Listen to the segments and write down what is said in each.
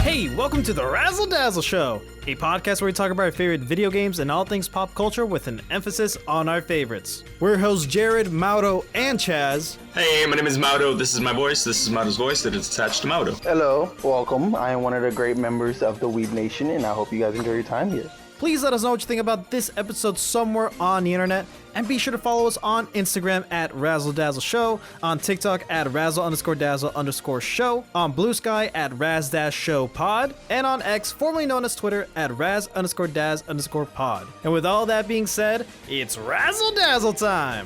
Hey, welcome to the Razzle Dazzle Show, a podcast where we talk about our favorite video games and all things pop culture with an emphasis on our favorites. We're hosts Jared, Mauro, and Chaz. Hey, my name is Mauro. This is my voice. This is Mauro's voice that is attached to Mauro. Hello, welcome. I am one of the great members of the Weeb Nation, and I hope you guys enjoy your time here. Please let us know what you think about this episode somewhere on the internet, and be sure to follow us on Instagram at Razzle Dazzle Show, on TikTok at Razzle_Dazzle_Show, on Blue Sky at Raz-Show-Pod, and on X, formerly known as Twitter, at Raz_Daz_Pod. And with all that being said, it's Razzle Dazzle time!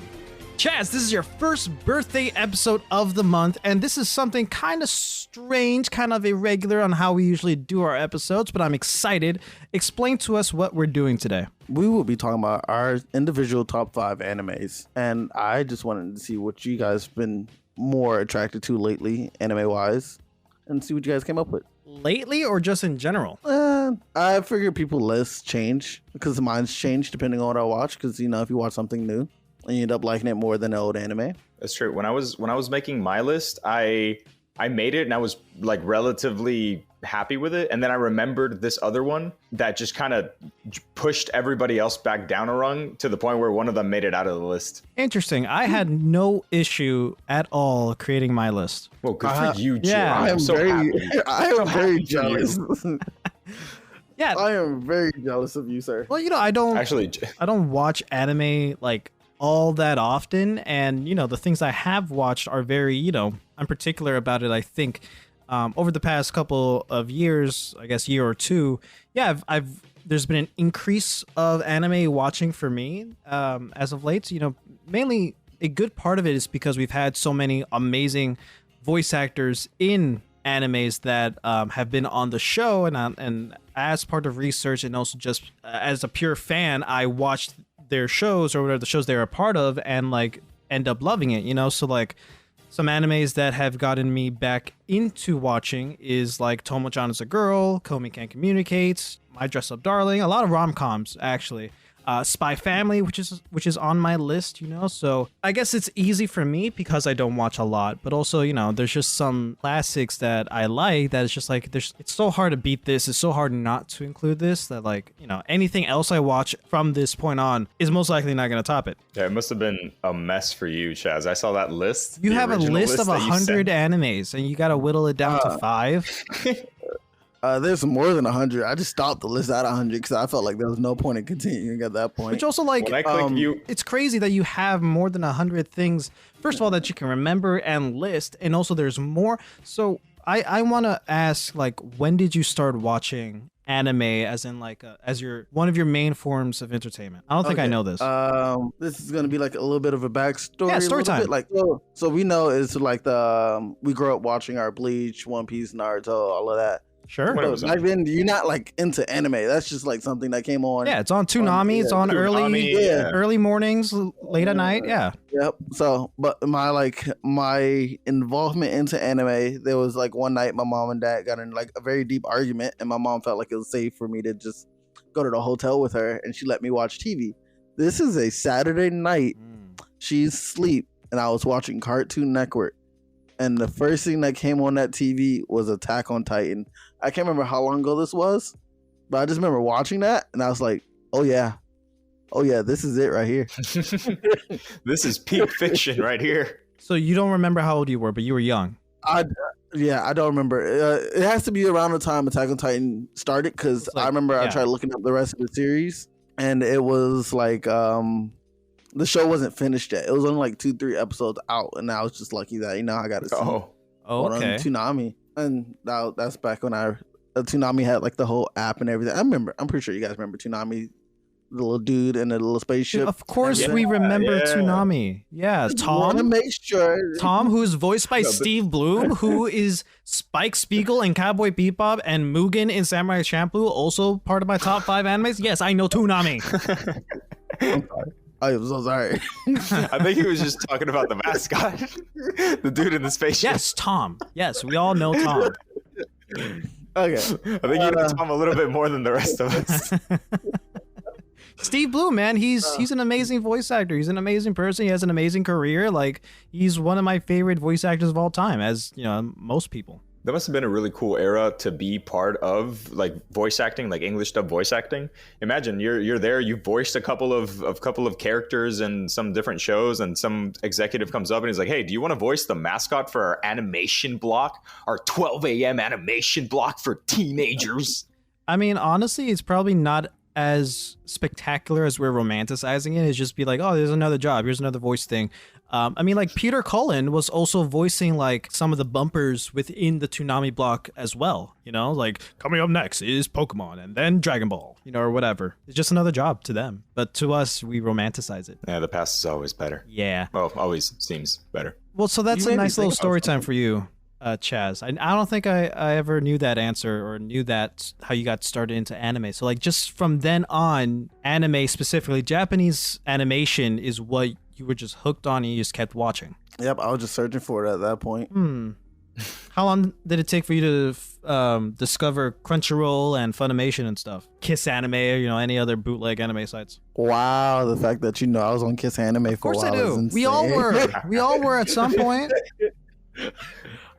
Chaz, this is your first birthday episode of the month, and this is something kind of strange, kind of irregular on how we usually do our episodes, but I'm excited. Explain to us what we're doing today. We will be talking about our individual top 5 animes, and I just wanted to see what you guys have been more attracted to lately, anime-wise, and see what you guys came up with. Lately or just in general? I figure people's lists change, because mine's changed depending on what I watch, because, you know, if you watch something new, and you end up liking it more than the old anime. That's true. When I was making my list, I made it and I was like relatively happy with it, and then I remembered this other one that just kind of pushed everybody else back down a rung to the point where one of them made it out of the list. Interesting. I had no issue at all creating my list. Well, good for you, Jim. yeah. I am so very, happy. I am very jealous. Yeah. I am very jealous of you, sir. Well, you know, I don't watch anime like all that often, and you know, the things I have watched are very, you know, I'm particular about it. I think over the past couple of years, I guess year or two, yeah, I've there's been an increase of anime watching for me as of late. You know, mainly a good part of it is because we've had so many amazing voice actors in animes that have been on the show, and as part of research and also just as a pure fan, I watched their shows or whatever the shows they're a part of and like end up loving it, you know. So like some animes that have gotten me back into watching is like Tomo-chan is a Girl, Komi Can't Communicate, My Dress Up Darling, a lot of rom-coms actually. Spy Family, which is on my list, you know. So I guess it's easy for me because I don't watch a lot, but also, you know, there's just some classics that I like that it's just like it's so hard to beat this. It's so hard not to include this that, like, you know, anything else I watch from this point on is most likely not going to top it. Yeah, it must have been a mess for you, Chaz. I saw that list. You have a list of 100 animes, and you got to whittle it down to 5. There's more than 100. I just stopped the list at 100 because I felt like there was no point in continuing at that point. Which also, like, it's crazy that you have more than 100 things, first of all, that you can remember and list, and also there's more. So I want to ask, like, when did you start watching anime as in like as one of your main forms of entertainment? I don't think I know this. This is gonna be like a little bit of a backstory. Yeah, story time. Like, so we know it's like we grew up watching our Bleach, One Piece, Naruto, all of that. Sure. Back then, you're not like into anime. That's just like something that came on. Yeah, it's on Toonami. It's on early mornings, late at night. Yeah. Yep. So, but my involvement into anime, there was like one night my mom and dad got in like a very deep argument, and my mom felt like it was safe for me to just go to the hotel with her, and she let me watch TV. This is a Saturday night. She's asleep, and I was watching Cartoon Network. And the first thing that came on that TV was Attack on Titan. I can't remember how long ago this was, but I just remember watching that, and I was like, oh yeah, this is it right here. This is peak fiction right here. So you don't remember how old you were, but you were young. I don't remember. It has to be around the time Attack on Titan started, because I remember I tried looking up the rest of the series, and it was like the show wasn't finished yet. It was only like 2-3 episodes out, and I was just lucky that, you know, I got to see okay. on Toonami. And that's back when Toonami had like the whole app and everything. I'm pretty sure you guys remember Toonami, the little dude and the little spaceship. Dude, of course we remember Toonami. Yeah, Tom. Make sure Tom, who is voiced by Steve Bloom, who is Spike Spiegel in Cowboy Bebop, and Mugen in Samurai Champloo, also part of my top 5 animes. Yes, I know Toonami. I'm sorry. I am so sorry. I think he was just talking about the mascot, the dude in the spaceship. Yes, Tom. Yes, we all know Tom. Okay. I think you know Tom a little bit more than the rest of us. Steve Bloom, man, he's an amazing voice actor. He's an amazing person. He has an amazing career. Like, he's one of my favorite voice actors of all time, as you know, most people. That must have been a really cool era to be part of, like voice acting, like English dub voice acting. Imagine you're there, you voiced a couple of characters in some different shows, and some executive comes up and he's like, "Hey, do you want to voice the mascot for our animation block, our 12 a.m. animation block for teenagers?" I mean, honestly, it's probably not as spectacular as we're romanticizing it. It's just be like, oh, there's another job. Here's another voice thing. I mean, like Peter Cullen was also voicing like some of the bumpers within the Toonami block as well. You know, like coming up next is Pokemon and then Dragon Ball, you know, or whatever. It's just another job to them. But to us, we romanticize it. Yeah, the past is always better. Yeah. Well, always seems better. Well, so that's a nice little story time for you. Chaz, I don't think I ever knew that answer or knew that how you got started into anime. So like just from then on, anime specifically, Japanese animation is what you were just hooked on and you just kept watching. Yep, I was just searching for it at that point. How long did it take for you to discover Crunchyroll and Funimation and stuff? Kiss Anime or, you know, any other bootleg anime sites? Wow, the fact that you know I was on Kiss Anime for a while. Of course I do. Is We all insane. were. We all were at some point.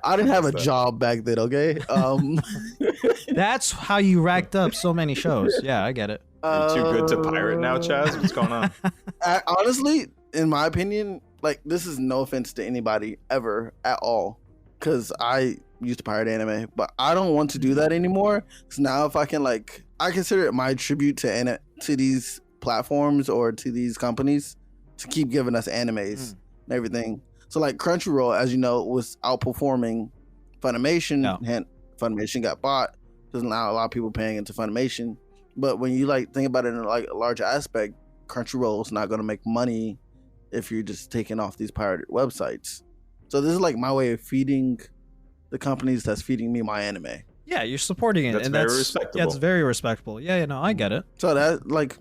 I didn't have a job back then, okay? That's how you racked up so many shows. Yeah, I get it. You're too good to pirate now, Chaz? What's going on? Honestly, in my opinion, like, this is no offense to anybody ever at all, because I used to pirate anime, but I don't want to do that anymore. Because now if I can, like, I consider it my tribute to these platforms or to these companies to keep giving us animes and everything. So like Crunchyroll, as you know, was outperforming Funimation. No. Hence, Funimation got bought. There's not a lot of people paying into Funimation. But when you like think about it in like a larger aspect, Crunchyroll is not going to make money if you're just taking off these pirated websites. So this is like my way of feeding the companies that's feeding me my anime. Yeah, you're supporting it. That's and very that's respectable. Yeah, it's very respectable. Yeah, you know, I get it. So that, like,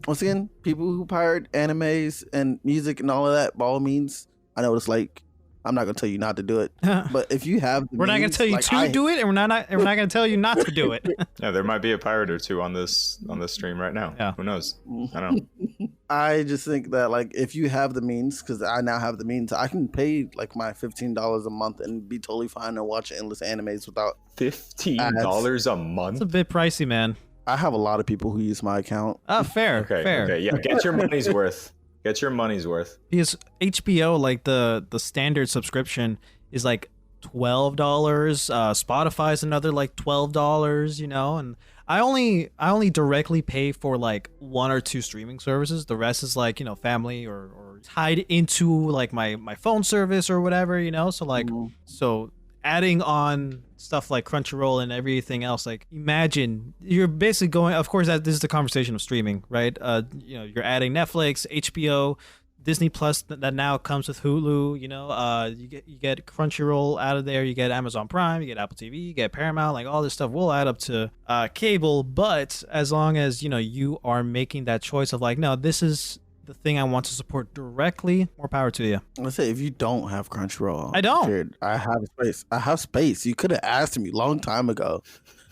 once again, people who pirate animes and music and all of that, by all means, I know what it's like. I'm not gonna tell you not to do it, but if you have, We're not gonna tell you to do it, and we're not gonna tell you not to do it. Yeah, there might be a pirate or two on this stream right now. Yeah. Who knows? I don't know. I just think that, like, if you have the means, because I now have the means, I can pay like my $15 a month and be totally fine and watch endless animes without $15 a month? It's a bit pricey, man. I have a lot of people who use my account. Fair. Okay, yeah, get your money's worth. Get your money's worth. Because HBO, like the standard subscription is like $12. Spotify's another like $12, you know, and I only directly pay for like one or two streaming services. The rest is like, you know, family or tied into like my phone service or whatever, you know. So like so adding on stuff like Crunchyroll and everything else, like imagine you're basically going, of course this is the conversation of streaming, right? You know, you're adding Netflix, HBO, Disney Plus that now comes with Hulu, you know, you get Crunchyroll out of there, you get Amazon Prime, you get Apple TV, you get Paramount, like all this stuff will add up to cable. But as long as, you know, you are making that choice of like, no, this is the thing I want to support directly, more power to you. Let's say if you don't have Crunchyroll, I don't. Jared, I have space. I have space. You could have asked me a long time ago.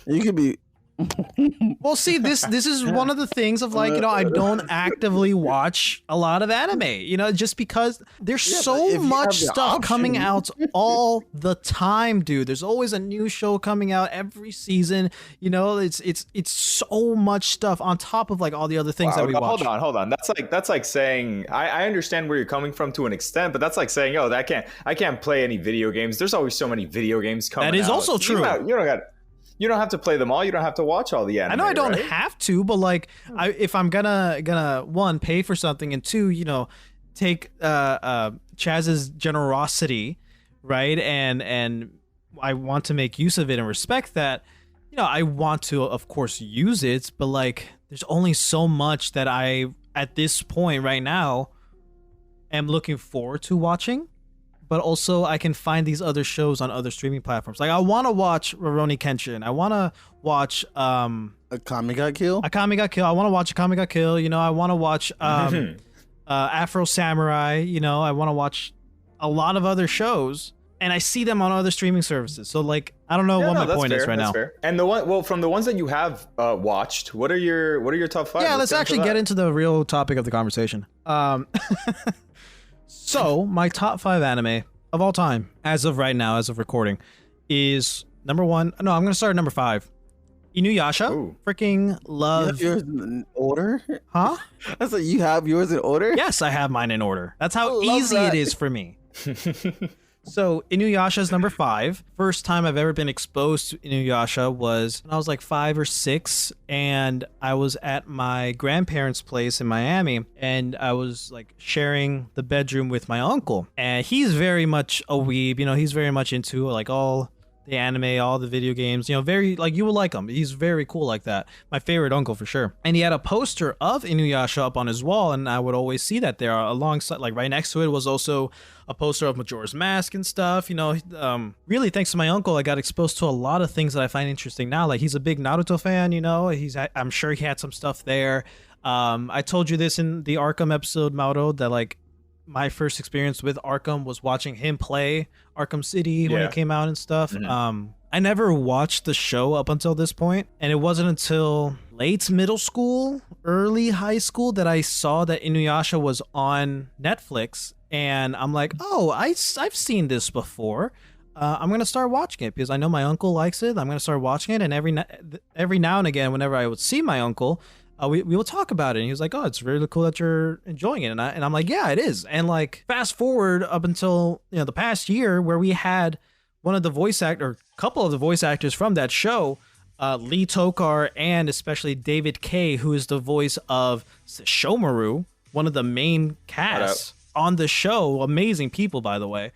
You could be. Well, see, this is one of the things of like, you know, I don't actively watch a lot of anime, you know, just because there's so much stuff coming out all the time, dude. There's always a new show coming out every season, you know. It's so much stuff on top of like all the other things that we watch. Hold on. That's like saying I understand where you're coming from to an extent, but that's like saying, oh, I can't play any video games. There's always so many video games coming out. That is also true. You don't have to play them all. You don't have to watch all the anime. I know I don't right? have to, but like, if I'm gonna one, pay for something, and two, you know, take Chaz's generosity, right, and I want to make use of it and respect that. You know, I want to, of course, use it, but like, there's only so much that I, at this point right now, am looking forward to watching. But also, I can find these other shows on other streaming platforms. Like, I want to watch Rurouni Kenshin. I want to watch Akame ga Kill. Akame ga Kill. I want to watch Akame ga Kill. You know, I want to watch Afro Samurai. You know, I want to watch a lot of other shows, and I see them on other streaming services. So, like, I don't know what my point is right now. Fair. And from the ones that you have watched, what are your top 5? Yeah, let's actually get into the real topic of the conversation. So, my top 5 anime of all time, as of right now, as of recording, is Number 1. No, I'm gonna start at number 5. Inuyasha. Ooh. Freaking You love. have yours in order? Huh? I said you have yours in order? Yes, I have mine in order. That's how I love easy that. it is for me. So Inuyasha is number 5. First time I've ever been exposed to Inuyasha was when I was like 5 or 6, and I was at my grandparents' place in Miami, and I was like sharing the bedroom with my uncle, and he's very much a weeb. You know, he's very much into like all the anime, all the video games, you know, very like, you will like him. He's very cool like that. My favorite uncle for sure. And he had a poster of Inuyasha up on his wall, and I would always see that there. Alongside, like right next to it was also a poster of Majora's Mask and stuff. You know, really thanks to my uncle, I got exposed to a lot of things that I find interesting now. Like he's a big Naruto fan, you know, I'm sure he had some stuff there. I told you this in the Arkham episode, Mauro, that like my first experience with Arkham was watching him play Arkham City when it came out and stuff. Mm-hmm. I never watched the show up until this point, and it wasn't until late middle school, early high school that I saw that Inuyasha was on Netflix, and I'm like, oh, I've seen this before. I'm gonna start watching it because I know my uncle likes it. I'm gonna start watching it, and every now and again, whenever I would see my uncle, we will talk about it. And he was like, oh, it's really cool that you're enjoying it. And I'm like, yeah, it is. And like, fast forward up until, you know, the past year where we had one of the couple of the voice actors from that show, Lee Tokar, and especially David Kay, who is the voice of Shomaru, one of the main casts on the show. Amazing people, by the way.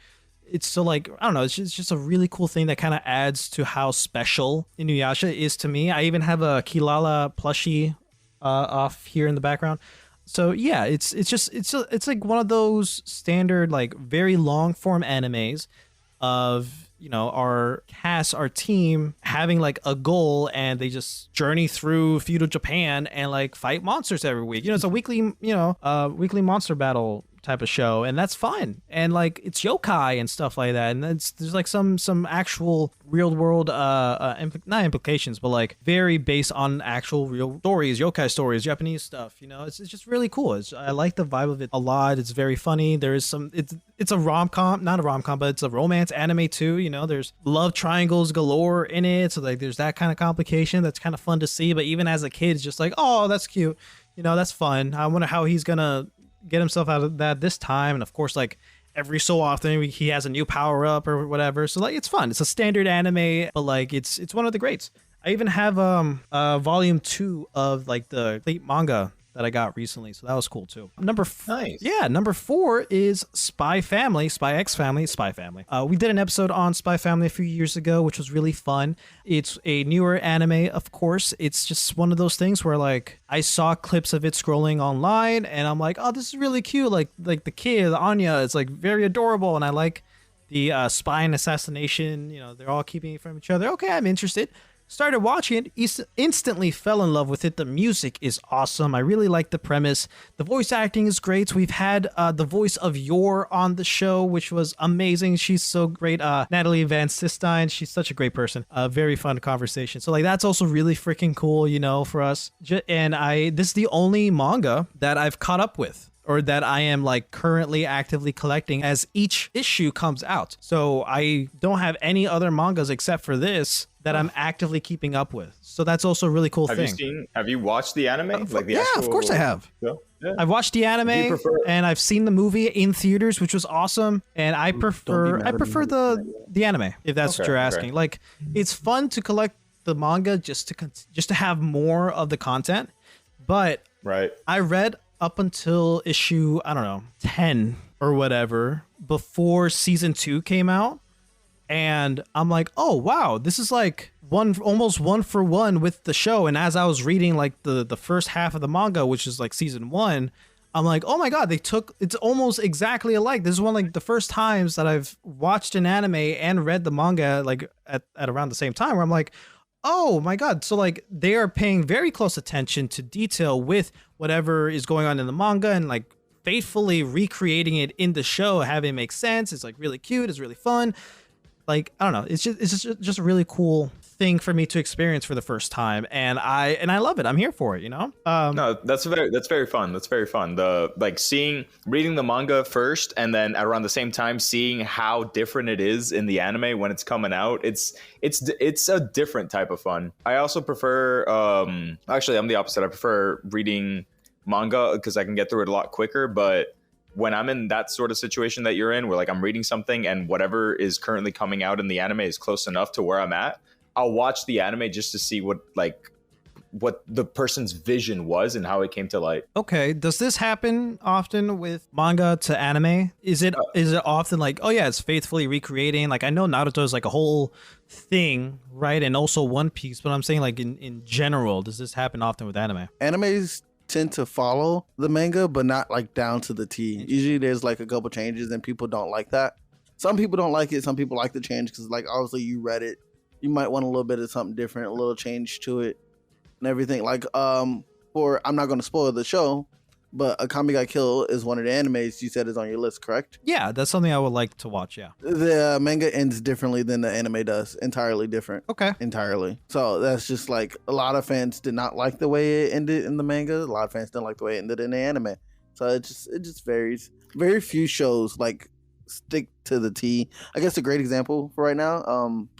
It's so like, I don't know, it's just a really cool thing that kind of adds to how special Inuyasha is to me. I even have a Kilala plushie off here in the background. So yeah, it's like one of those standard like very long form animes of, you know, our cast, our team having like a goal, and they just journey through feudal Japan and like fight monsters every week. You know, it's a weekly monster battle type of show, and that's fun. And like, it's yokai and stuff like that, and there's like some actual real world not implications, but like very based on actual real stories, yokai stories, Japanese stuff. You know, it's just really cool. I like the vibe of it a lot. It's very funny. There is it's a rom-com, not a rom-com, but it's a romance anime too. You know, there's love triangles galore in it, so like there's that kind of complication that's kind of fun to see. But even as a kid, it's just like, oh, that's cute, you know, that's fun. I wonder how he's gonna get himself out of that this time. And of course, like every so often he has a new power up or whatever, so like it's fun. It's a standard anime, but like it's one of the greats. I even have volume 2 of like the complete manga that I got recently, so that was cool too. Number 4 is Spy X Family. We did an episode on Spy Family a few years ago, which was really fun. It's a newer anime, of course. It's just one of those things where like I saw clips of it scrolling online, and I'm like, oh, this is really cute. Like the kid, Anya, is like very adorable, and I like the spy and assassination. You know, they're all keeping it from each other. Okay, I'm interested. Started watching it, instantly fell in love with it. The music is awesome. I really like the premise. The voice acting is great. We've had the voice of Yor on the show, which was amazing. She's so great. Natalie Van Sistine, she's such a great person. Very fun conversation. So like that's also really freaking cool, you know, for us. And this is the only manga that I've caught up with, or that I am like currently actively collecting as each issue comes out. So I don't have any other mangas except for this that I'm actively keeping up with. So that's also a really cool thing. Have you watched the anime? Of course I have. Yeah. I've watched the anime and I've seen the movie in theaters, which was awesome. And I prefer the anime, if that's what you're asking. Okay. Like, it's fun to collect the manga just to have more of the content. But I read up until issue, I don't know, 10 or whatever, before season 2 came out. And I'm like, oh, wow, this is like almost one for one with the show. And as I was reading like the first half of the manga, which is like season 1, I'm like, oh my God, it's almost exactly alike. This is one like the first times that I've watched an anime and read the manga like at around the same time, where I'm like, oh my God. So like they are paying very close attention to detail with whatever is going on in the manga, and like faithfully recreating it in the show, having it make sense. It's like really cute. It's really fun. like, I don't know, it's just a really cool thing for me to experience for the first time, and I love it. I'm here for it, you know. No, that's very fun. That's very fun. The like reading the manga first, and then around the same time seeing how different it is in the anime when it's coming out. It's a different type of fun. I also prefer. Actually, I'm the opposite. I prefer reading manga because I can get through it a lot quicker. But when I'm in that sort of situation that you're in, where like I'm reading something and whatever is currently coming out in the anime is close enough to where I'm at, I'll watch the anime just to see what the person's vision was and how it came to light. Okay, does this happen often with manga to anime? Is it often like, oh yeah, it's faithfully recreating? Like, I know Naruto is like a whole thing, right? And also One Piece, but I'm saying like in general, does this happen often with anime? Animes tend to follow the manga, but not like down to the T. Usually there's like a couple changes and people don't like that. Some people don't like it. Some people like the change because like obviously you read it. You might want a little bit of something different, a little change to it and everything. Like, I'm not going to spoil the show, but Akame ga Kill is one of the animes you said is on your list, correct? Yeah, that's something I would like to watch, yeah. The manga ends differently than the anime does. Entirely different. Okay. Entirely. So that's just like a lot of fans did not like the way it ended in the manga. A lot of fans didn't like the way it ended in the anime. So it just varies. Very few shows like stick to the T. I guess a great example for right now,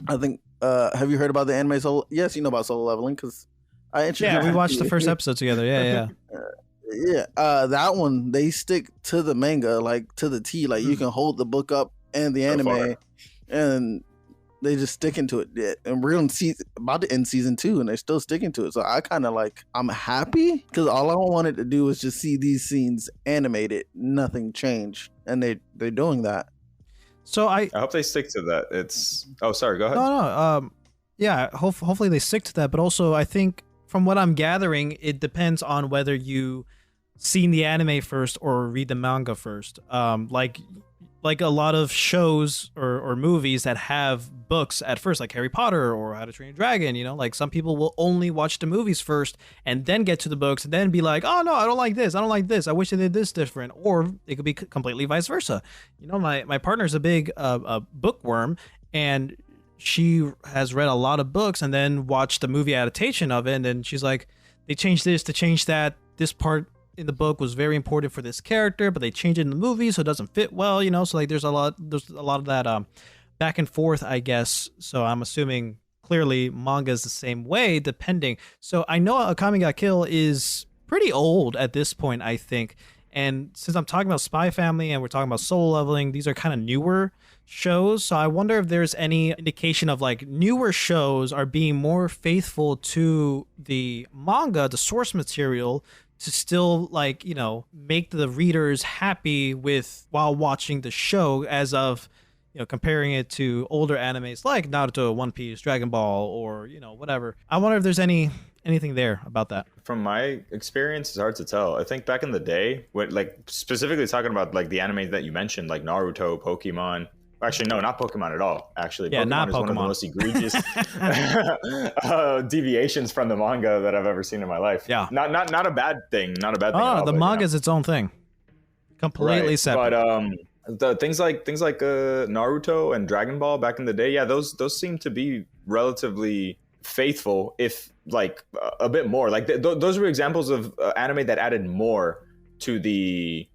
I think, have you heard about the anime Soul? Yes, you know about Solo Leveling because I introduced. Yeah, we watched the first episode together. Yeah. That one they stick to the manga like to the T. Like you can hold the book up and the anime, and they just sticking to it. Yeah. And we're about to end season 2, and they're still sticking to it. So I kind of like I'm happy because all I wanted to do was just see these scenes animated. Nothing changed, and they're doing that. So I hope they stick to that. Sorry, go ahead. No. Yeah, hopefully they stick to that. But also, I think from what I'm gathering, it depends on whether you seen the anime first or read the manga first. Like a lot of shows or movies that have books at first, like Harry Potter or How to Train Your Dragon, you know, like some people will only watch the movies first and then get to the books and then be like, oh no, I don't like this. I don't like this. I wish they did this different. Or it could be completely vice versa. You know, my partner's a big bookworm, and she has read a lot of books and then watched the movie adaptation of it. And then she's like, they changed this to change that. This part in the book was very important for this character, but they changed it in the movie, so it doesn't fit well, you know. So like there's a lot of that back and forth, I guess. So I'm assuming clearly manga is the same way, depending. So I know Akame ga Kill is pretty old at this point, I think. And since I'm talking about Spy Family and we're talking about Solo Leveling, these are kind of newer shows. So I wonder if there's any indication of like newer shows are being more faithful to the manga, the source material, to still, like, you know, make the readers happy with while watching the show, as of, you know, comparing it to older animes like Naruto, One Piece, Dragon Ball, or, you know, whatever. I wonder if there's anything there about that. From my experience, it's hard to tell. I think back in the day, when, like, specifically talking about like the anime that you mentioned, like Naruto, Pokemon. Actually, no, not Pokemon at all. Actually, yeah, Pokemon not is Pokemon. One of the most egregious deviations from the manga that I've ever seen in my life. Yeah, not a bad thing. Not a bad thing. Oh, the manga is its own thing, completely separate. But the things like Naruto and Dragon Ball back in the day, yeah, those seem to be relatively faithful, if like a bit more. Like those were examples of anime that added more to the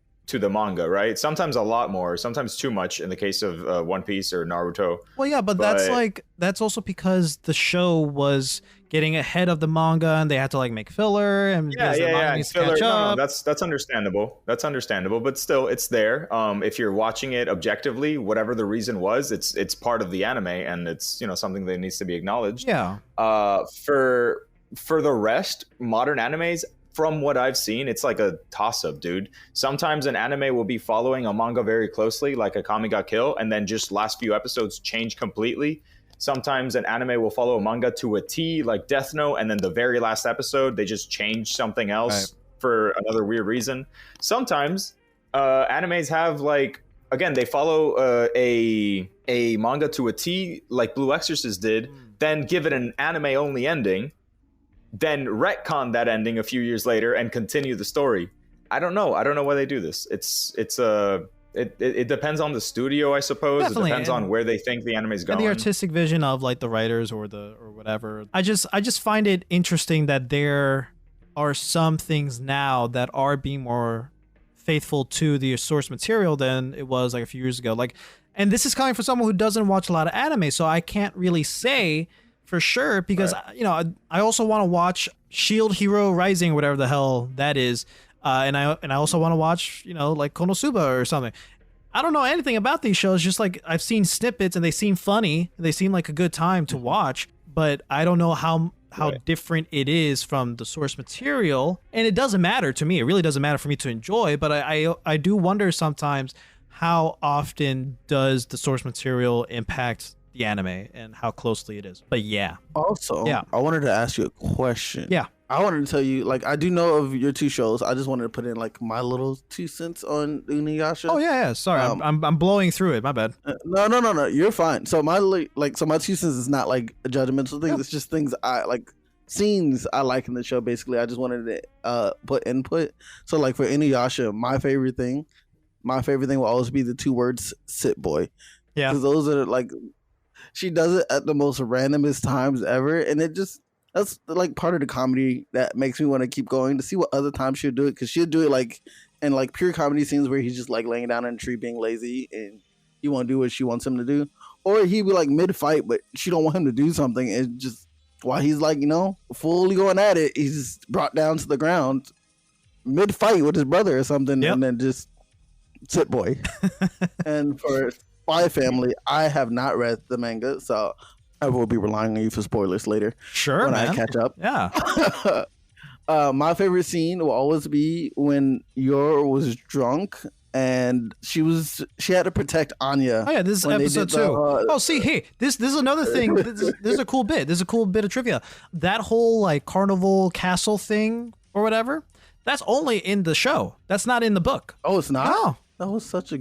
manga, right? Sometimes a lot more, sometimes too much in the case of One Piece or Naruto. Well, yeah, but that's also because the show was getting ahead of the manga and they had to like make filler and filler. No, that's understandable. That's understandable, but still, it's there. If you're watching it objectively, whatever the reason was, it's part of the anime, and it's, you know, something that needs to be acknowledged. Yeah. For the rest, modern animes, from what I've seen, it's like a toss-up, dude. Sometimes an anime will be following a manga very closely, like Akame ga Kill, and then just last few episodes change completely. Sometimes an anime will follow a manga to a T, like Death Note, and then the very last episode, they just change something else for another weird reason. Sometimes animes have, like, again, they follow a manga to a T, like Blue Exorcist did, then give it an anime-only ending, then retcon that ending a few years later and continue the story. I don't know why they do this. It's it depends on the studio, I suppose. Definitely. It depends on where they think the anime's going. And the artistic vision of like the writers or whatever. I just find it interesting that there are some things now that are being more faithful to the source material than it was like a few years ago. Like, and this is coming from someone who doesn't watch a lot of anime, so I can't really say for sure because you know, I also want to watch Shield Hero Rising, whatever the hell that is, and I also want to watch, you know, like Konosuba or something. I don't know anything about these shows. Just like I've seen snippets and they seem funny, they seem like a good time to watch, but I don't know how different it is from the source material, and it doesn't matter to me. It really doesn't matter for me to enjoy, but I do wonder sometimes how often does the source material impact the anime and how closely it is. But yeah. Also, I wanted to ask you a question. Yeah. I wanted to tell you, like, I do know of your two shows. I just wanted to put in like my little 2 cents on Inuyasha. Oh yeah. Sorry, I'm blowing through it. My bad. No. You're fine. So my my 2 cents is not like a judgmental thing. It's just things I like, scenes I like in the show. Basically, I just wanted to put input. So like for Inuyasha, my favorite thing will always be the 2 words "sit boy." Yeah. Because those are like, she does it at the most randomest times ever, and that's like part of the comedy that makes me want to keep going to see what other times she'll do it, because she'll do it like in like pure comedy scenes where he's just like laying down in a tree being lazy and he won't do what she wants him to do, or he'd be like mid-fight but she don't want him to do something, and just while he's like, you know, fully going at it, he's just brought down to the ground mid-fight with his brother or something. And then just sit boy. And for Spy Family, I have not read the manga, so I will be relying on you for spoilers later. Sure, when man. I catch up. Yeah. My favorite scene will always be when Yor was drunk and she had to protect Anya. Oh yeah, this is episode 2. See, hey, this is another thing. This is a cool bit. This is a cool bit of trivia. That whole like carnival castle thing or whatever, that's only in the show. That's not in the book. Oh, it's not? No. It's a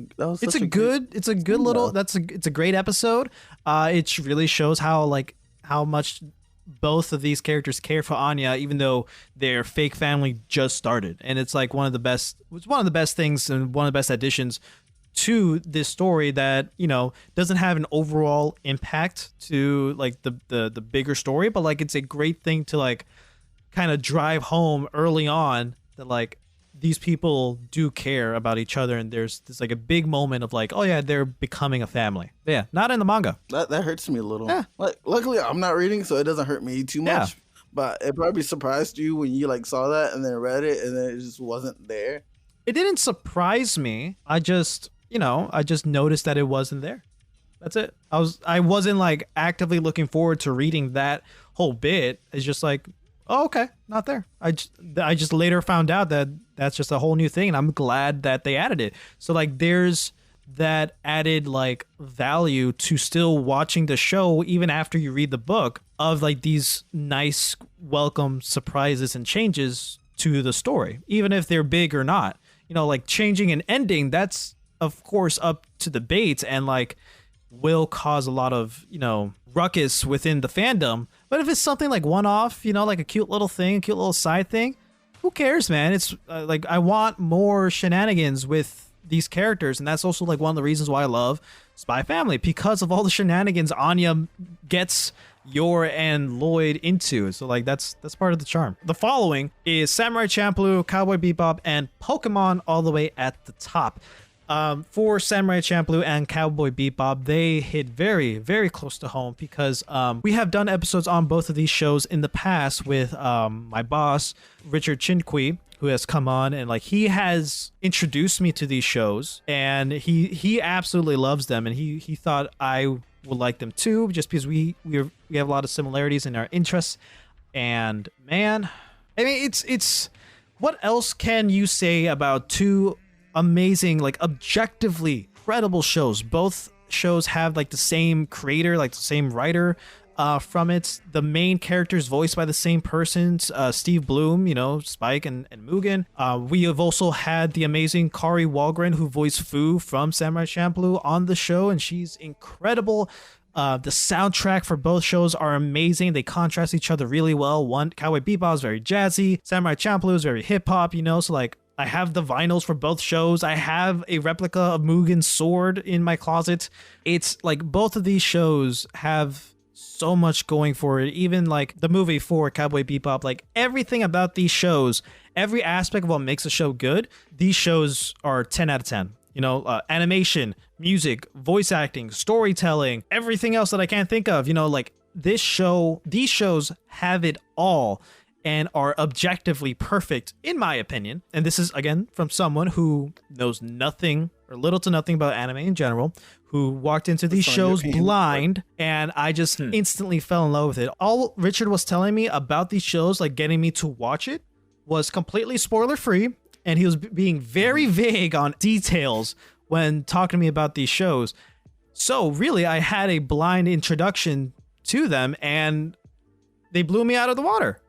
great episode. It really shows how much both of these characters care for Anya, even though their fake family just started. And it's like one of the best things and one of the best additions to this story that, you know, doesn't have an overall impact to like the bigger story, but like it's a great thing to like kind of drive home early on that like these people do care about each other, and there's like a big moment of like, oh yeah, they're becoming a family. Yeah, not in the manga. That hurts me a little. Yeah. Like, luckily I'm not reading, so it doesn't hurt me too much. Yeah. But it probably surprised you when you like saw that and then read it and then it just wasn't there. It didn't surprise me. I just noticed that it wasn't there. That's it. I wasn't like actively looking forward to reading that whole bit. It's just like, oh, okay, not there. I just later found out that that's just a whole new thing, and I'm glad that they added it. So like there's that added like value to still watching the show even after you read the book, of like these nice welcome surprises and changes to the story, even if they're big or not. You know, like changing an ending, that's of course up to debate and like will cause a lot of, you know, ruckus within the fandom. But if it's something like one-off, you know, like a cute little thing, a cute little side thing, who cares, man? It's like I want more shenanigans with these characters, and that's also like one of the reasons why I love Spy Family, because of all the shenanigans Anya gets Yor and Lloyd into. So like that's part of the charm. The following is Samurai Champloo, Cowboy Bebop, and Pokemon all the way at the top. For Samurai Champloo and Cowboy Bebop, they hit very, very close to home because we have done episodes on both of these shows in the past with my boss, Richard Chinqui, who has come on, and like he has introduced me to these shows, and he absolutely loves them, and he thought I would like them too, just because we have a lot of similarities in our interests. And man, I mean, it's what else can you say about two amazing, like objectively credible shows? Both shows have like the same creator, like the same writer from it. The main characters voiced by the same persons, Steve Bloom, you know, Spike and Mugen. We have also had the amazing Kari Walgren, who voiced Fu from Samurai Champloo, on the show, and she's incredible. The soundtrack for both shows are amazing. They contrast each other really well. One, Cowboy Bebop is very jazzy. Samurai Champloo is very hip hop, you know, so like I have the vinyls for both shows. I have a replica of Mugen's sword in my closet. It's like both of these shows have so much going for it. Even like the movie for Cowboy Bebop, like everything about these shows, every aspect of what makes a show good, these shows are 10 out of 10. You know, animation, music, voice acting, storytelling, everything else that I can't think of. You know, like these shows have it all and are objectively perfect, in my opinion. And this is, again, from someone who knows nothing or little to nothing about anime in general, who walked into these shows blind, and I just instantly fell in love with it. All Richard was telling me about these shows, like getting me to watch it, was completely spoiler-free, and he was being very vague on details when talking to me about these shows. So really, I had a blind introduction to them, and they blew me out of the water.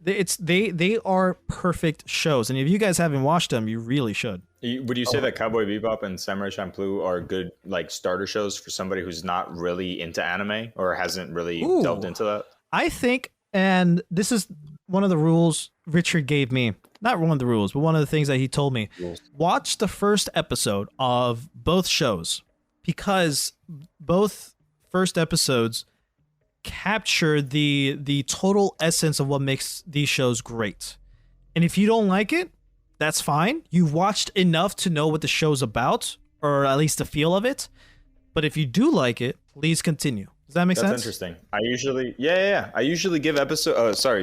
They are perfect shows, and if you guys haven't watched them, you really should. Would you say that Cowboy Bebop and Samurai Champloo are good like starter shows for somebody who's not really into anime or hasn't really delved into that? I think, and this is one of the rules Richard gave me. Not one of the rules, but one of the things that he told me. Watch the first episode of both shows, because both first episodes capture the total essence of what makes these shows great. And if you don't like it, that's fine. You've watched enough to know what the show's about, or at least the feel of it. But if you do like it, please continue. Does that make sense? That's interesting. I usually, I usually give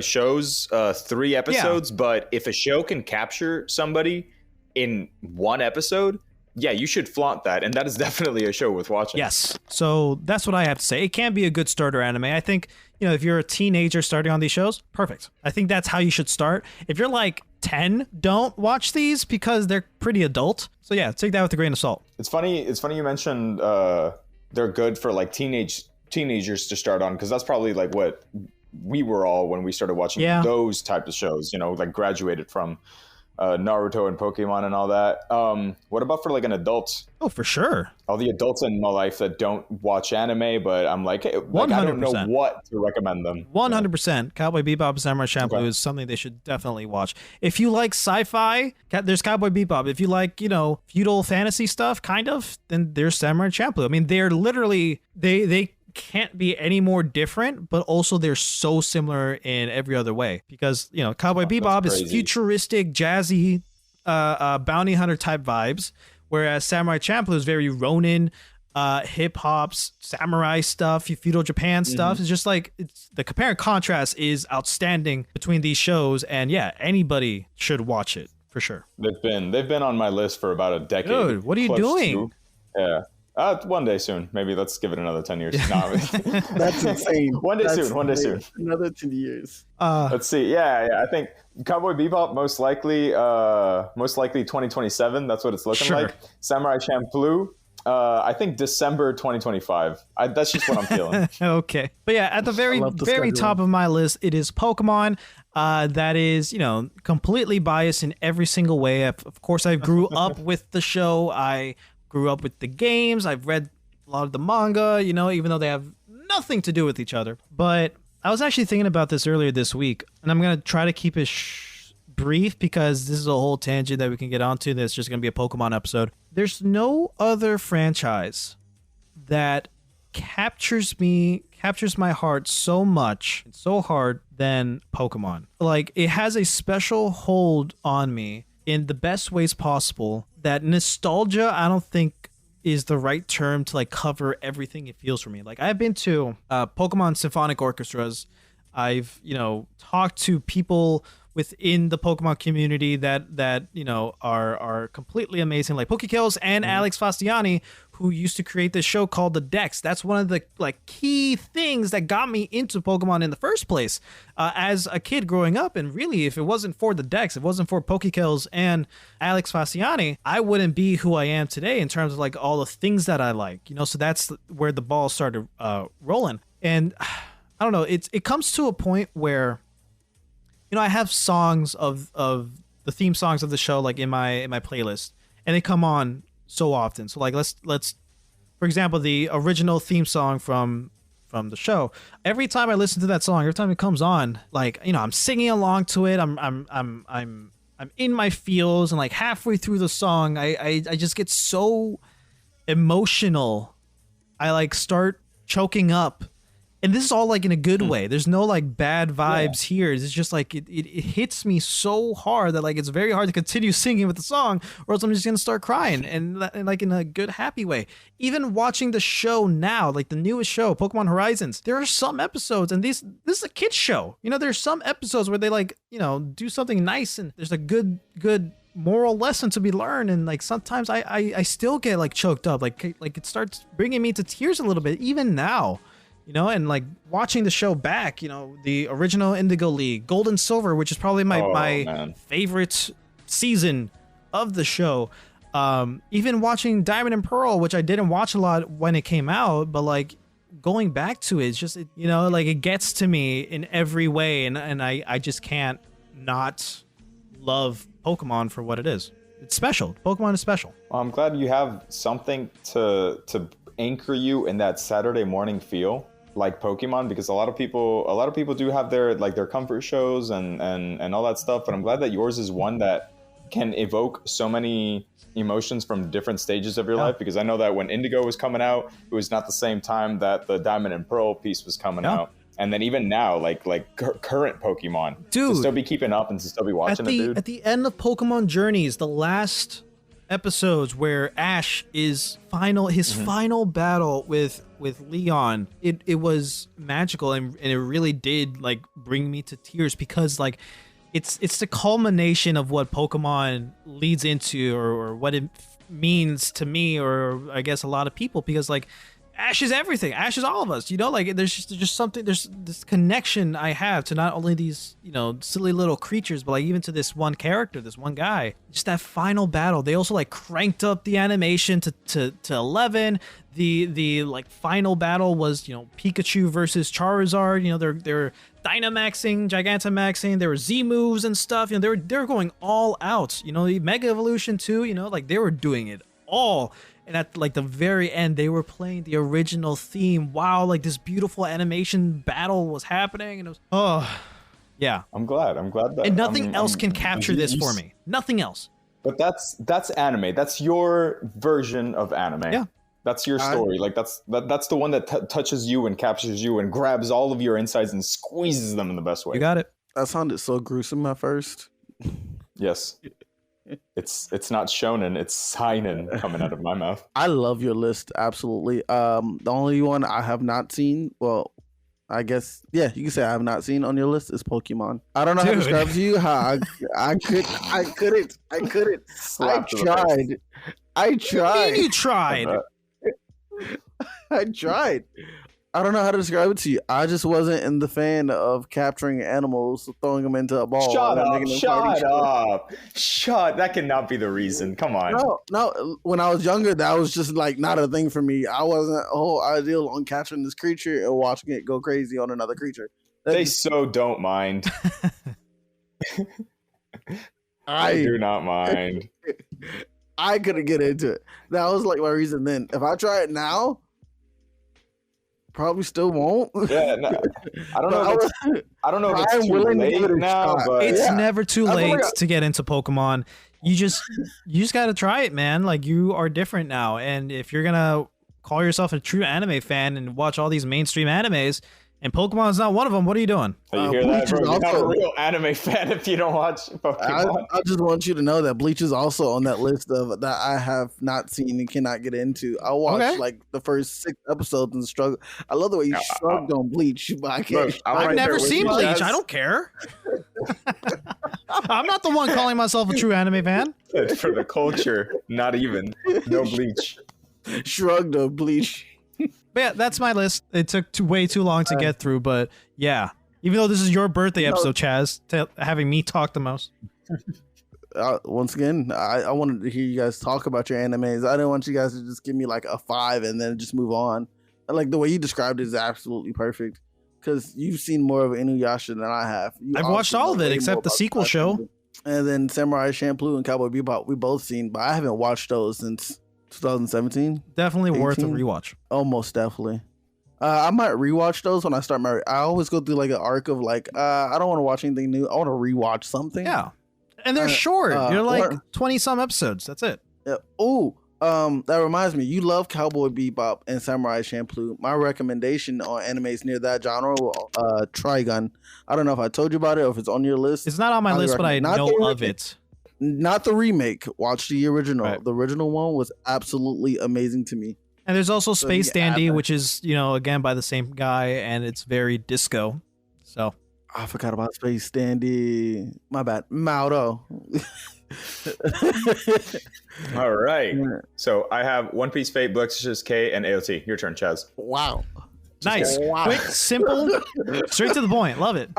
shows 3 episodes. Yeah. But if a show can capture somebody in 1 episode, yeah, you should flaunt that. And that is definitely a show worth watching. Yes. So that's what I have to say. It can be a good starter anime. I think, you know, if you're a teenager starting on these shows, perfect. I think that's how you should start. If you're like 10, don't watch these because they're pretty adult. So yeah, take that with a grain of salt. It's funny you mentioned they're good for like teenagers to start on, because that's probably like what we were all when we started watching those types of shows, you know, like graduated from Naruto and Pokemon and all that. What about for like an adult? Oh, for sure. All the adults in my life that don't watch anime, but I'm like, hey, like I don't know what to recommend them. 100%. Cowboy Bebop and Samurai Champloo is something they should definitely watch. If you like sci-fi, there's Cowboy Bebop. If you like, you know, feudal fantasy stuff, kind of, then there's Samurai Champloo. I mean, they're literally, they can't be any more different, but also they're so similar in every other way, because, you know, Cowboy Bebop is futuristic, jazzy, bounty hunter type vibes, whereas Samurai Champloo is very Ronin, hip hop's samurai stuff, feudal Japan stuff. It's just like, the compare and contrast is outstanding between these shows, and yeah, anybody should watch it for sure. They've been on my list for about a decade. Dude, what are you doing? Too. Yeah. One day soon. Maybe let's give it another 10 years. No. That's insane. One day soon. Another 10 years. Let's see. Yeah. I think Cowboy Bebop most likely 2027. That's what it's looking like. Samurai Champloo, I think December 2025. That's just what I'm feeling. Okay. But yeah, at the very top of my list, it is Pokemon. That is, you know, completely biased in every single way. Of course, I grew up with the show. I grew up with the games. I've read a lot of the manga, you know, even though they have nothing to do with each other. But I was actually thinking about this earlier this week, and I'm going to try to keep it brief because this is a whole tangent that we can get onto. That's just going to be a Pokemon episode. There's no other franchise that captures my heart so much and so hard than Pokemon. Like, it has a special hold on me in the best ways possible. That nostalgia, I don't think, is the right term to like cover everything it feels for me. Like, I've been to Pokemon symphonic orchestras. I've, you know, talked to people within the Pokemon community that you know are completely amazing, like Pokekills and Alex Fastiani, who used to create this show called The Dex. That's one of the like key things that got me into Pokemon in the first place as a kid growing up. And really, if it wasn't for The Dex, if it wasn't for Pokekills and Alex Fastiani, I wouldn't be who I am today in terms of like all the things that I like, you know. So that's where the ball started rolling. And I don't know, it comes to a point where, you know, I have songs of the theme songs of the show like in my playlist, and they come on so often. So like let's for example, the original theme song from the show. Every time I listen to that song, every time it comes on, like, you know, I'm singing along to it. I'm I'm in my feels, and like halfway through the song, I just get so emotional. I like start choking up. And this is all like in a good way. There's no like bad vibes here. It's just like it hits me so hard that like it's very hard to continue singing with the song, or else I'm just gonna start crying, and like in a good happy way. Even watching the show now, like the newest show, Pokemon Horizons, there are some episodes, and this is a kids show. You know, there's some episodes where they like, you know, do something nice, and there's a good moral lesson to be learned, and like sometimes I still get like choked up, like it starts bringing me to tears a little bit even now. You know, and like watching the show back, you know, the original Indigo League, Gold and Silver, which is probably my favorite season of the show. Even watching Diamond and Pearl, which I didn't watch a lot when it came out, but like going back to it, it's just, you know, like it gets to me in every way. And I just can't not love Pokemon for what it is. It's special. Pokemon is special. Well, I'm glad you have something to anchor you in that Saturday morning feel, like Pokemon, because a lot of people do have their like their comfort shows and all that stuff, but I'm glad that yours is one that can evoke so many emotions from different stages of your life, because I know that when Indigo was coming out, it was not the same time that the Diamond and Pearl piece was coming out. And then even now, like current Pokemon, dude, to still be keeping up and to still be watching dude. At the end of Pokemon Journeys, the last episodes where Ash is final battle with Leon, it was magical, and it really did like bring me to tears, because like it's the culmination of what Pokemon leads into, or what it means to me, or I guess a lot of people, because like Ash is everything. Ash is all of us, you know, like there's just something, there's this connection I have to not only these, you know, silly little creatures, but like even to this one character, this one guy. Just that final battle. They also like cranked up the animation to 11. The like final battle was, you know, Pikachu versus Charizard. You know, they're Dynamaxing, Gigantamaxing, there were Z moves and stuff. You know, they were going all out. You know, the Mega Evolution too, you know, like they were doing it all. And at like the very end, they were playing the original theme while like this beautiful animation battle was happening, and it was yeah. I'm glad that. And nothing else can capture this for me. Nothing else. But that's anime. That's your version of anime. Yeah. That's your story. Like that's the one that touches you and captures you and grabs all of your insides and squeezes them in the best way. You got it. That sounded so gruesome at first. Yes. It's not shonen, it's seinen coming out of my mouth. I love your list, absolutely. The only one I have not seen, well, I guess, yeah, you can say I have not seen on your list is Pokemon. I don't know how to describe to you how I couldn't. I tried. You tried. I tried. I don't know how to describe it to you. I just wasn't in the fan of capturing animals, throwing them into a ball. Shut up. That cannot be the reason. Come on. No. When I was younger, that was just like not a thing for me. I wasn't whole ideal on capturing this creature and watching it go crazy on another creature. They so don't mind. I do not mind. I couldn't get into it. That was like my reason then. If I try it now, probably still won't. Yeah, no, I don't know. I don't know if it's too late now, but it's never too late to get into Pokemon. You just got to try it, man. Like, you are different now, and if you're gonna call yourself a true anime fan and watch all these mainstream animes, and Pokemon's not one of them, what are you doing? You hear that, bro? You're not a real anime fan if you don't watch Pokemon. I just want you to know that Bleach is also on that list of that I have not seen and cannot get into. I watched like the first 6 episodes and struggle. I love the way you shrugged on Bleach, but I can't. I've never seen Bleach. I don't care. I'm not the one calling myself a true anime fan. For the culture, not even. No Bleach. Shrugged on Bleach. But yeah, that's my list. It took way too long to get through, but yeah. Even though this is your birthday episode, Chaz, having me talk the most. Once again, I wanted to hear you guys talk about your animes. I didn't want you guys to just give me like a 5 and then just move on. Like the way you described it is absolutely perfect, because you've seen more of Inuyasha than I have. I've watched all of it except the sequel show. And then Samurai Champloo and Cowboy Bebop, we both seen, but I haven't watched those since 2017. Definitely 18? Worth a rewatch. Almost definitely. I might rewatch those when I start my. I always go through like an arc of like, I don't want to watch anything new. I want to rewatch something. Yeah, And they're short. You're like or- 20 some episodes. That's it. Yeah. Oh, that reminds me. You love Cowboy Bebop and Samurai Champloo. My recommendation on animes near that genre, Trigun. I don't know if I told you about it or if it's on your list. It's not on my Highly list, but I recommend. know of it. Not the remake. Watch the original. Right. The original one was absolutely amazing to me. And there's also So Space you add Dandy, that. which is, again, by the same guy, and it's very disco. So I forgot about Space Dandy. My bad. Mauro. All right. So I have One Piece, Fate, Blix's K, and AOT. Your turn, Chaz. Wow. nice, Wow. quick, simple, straight to the point. Love it.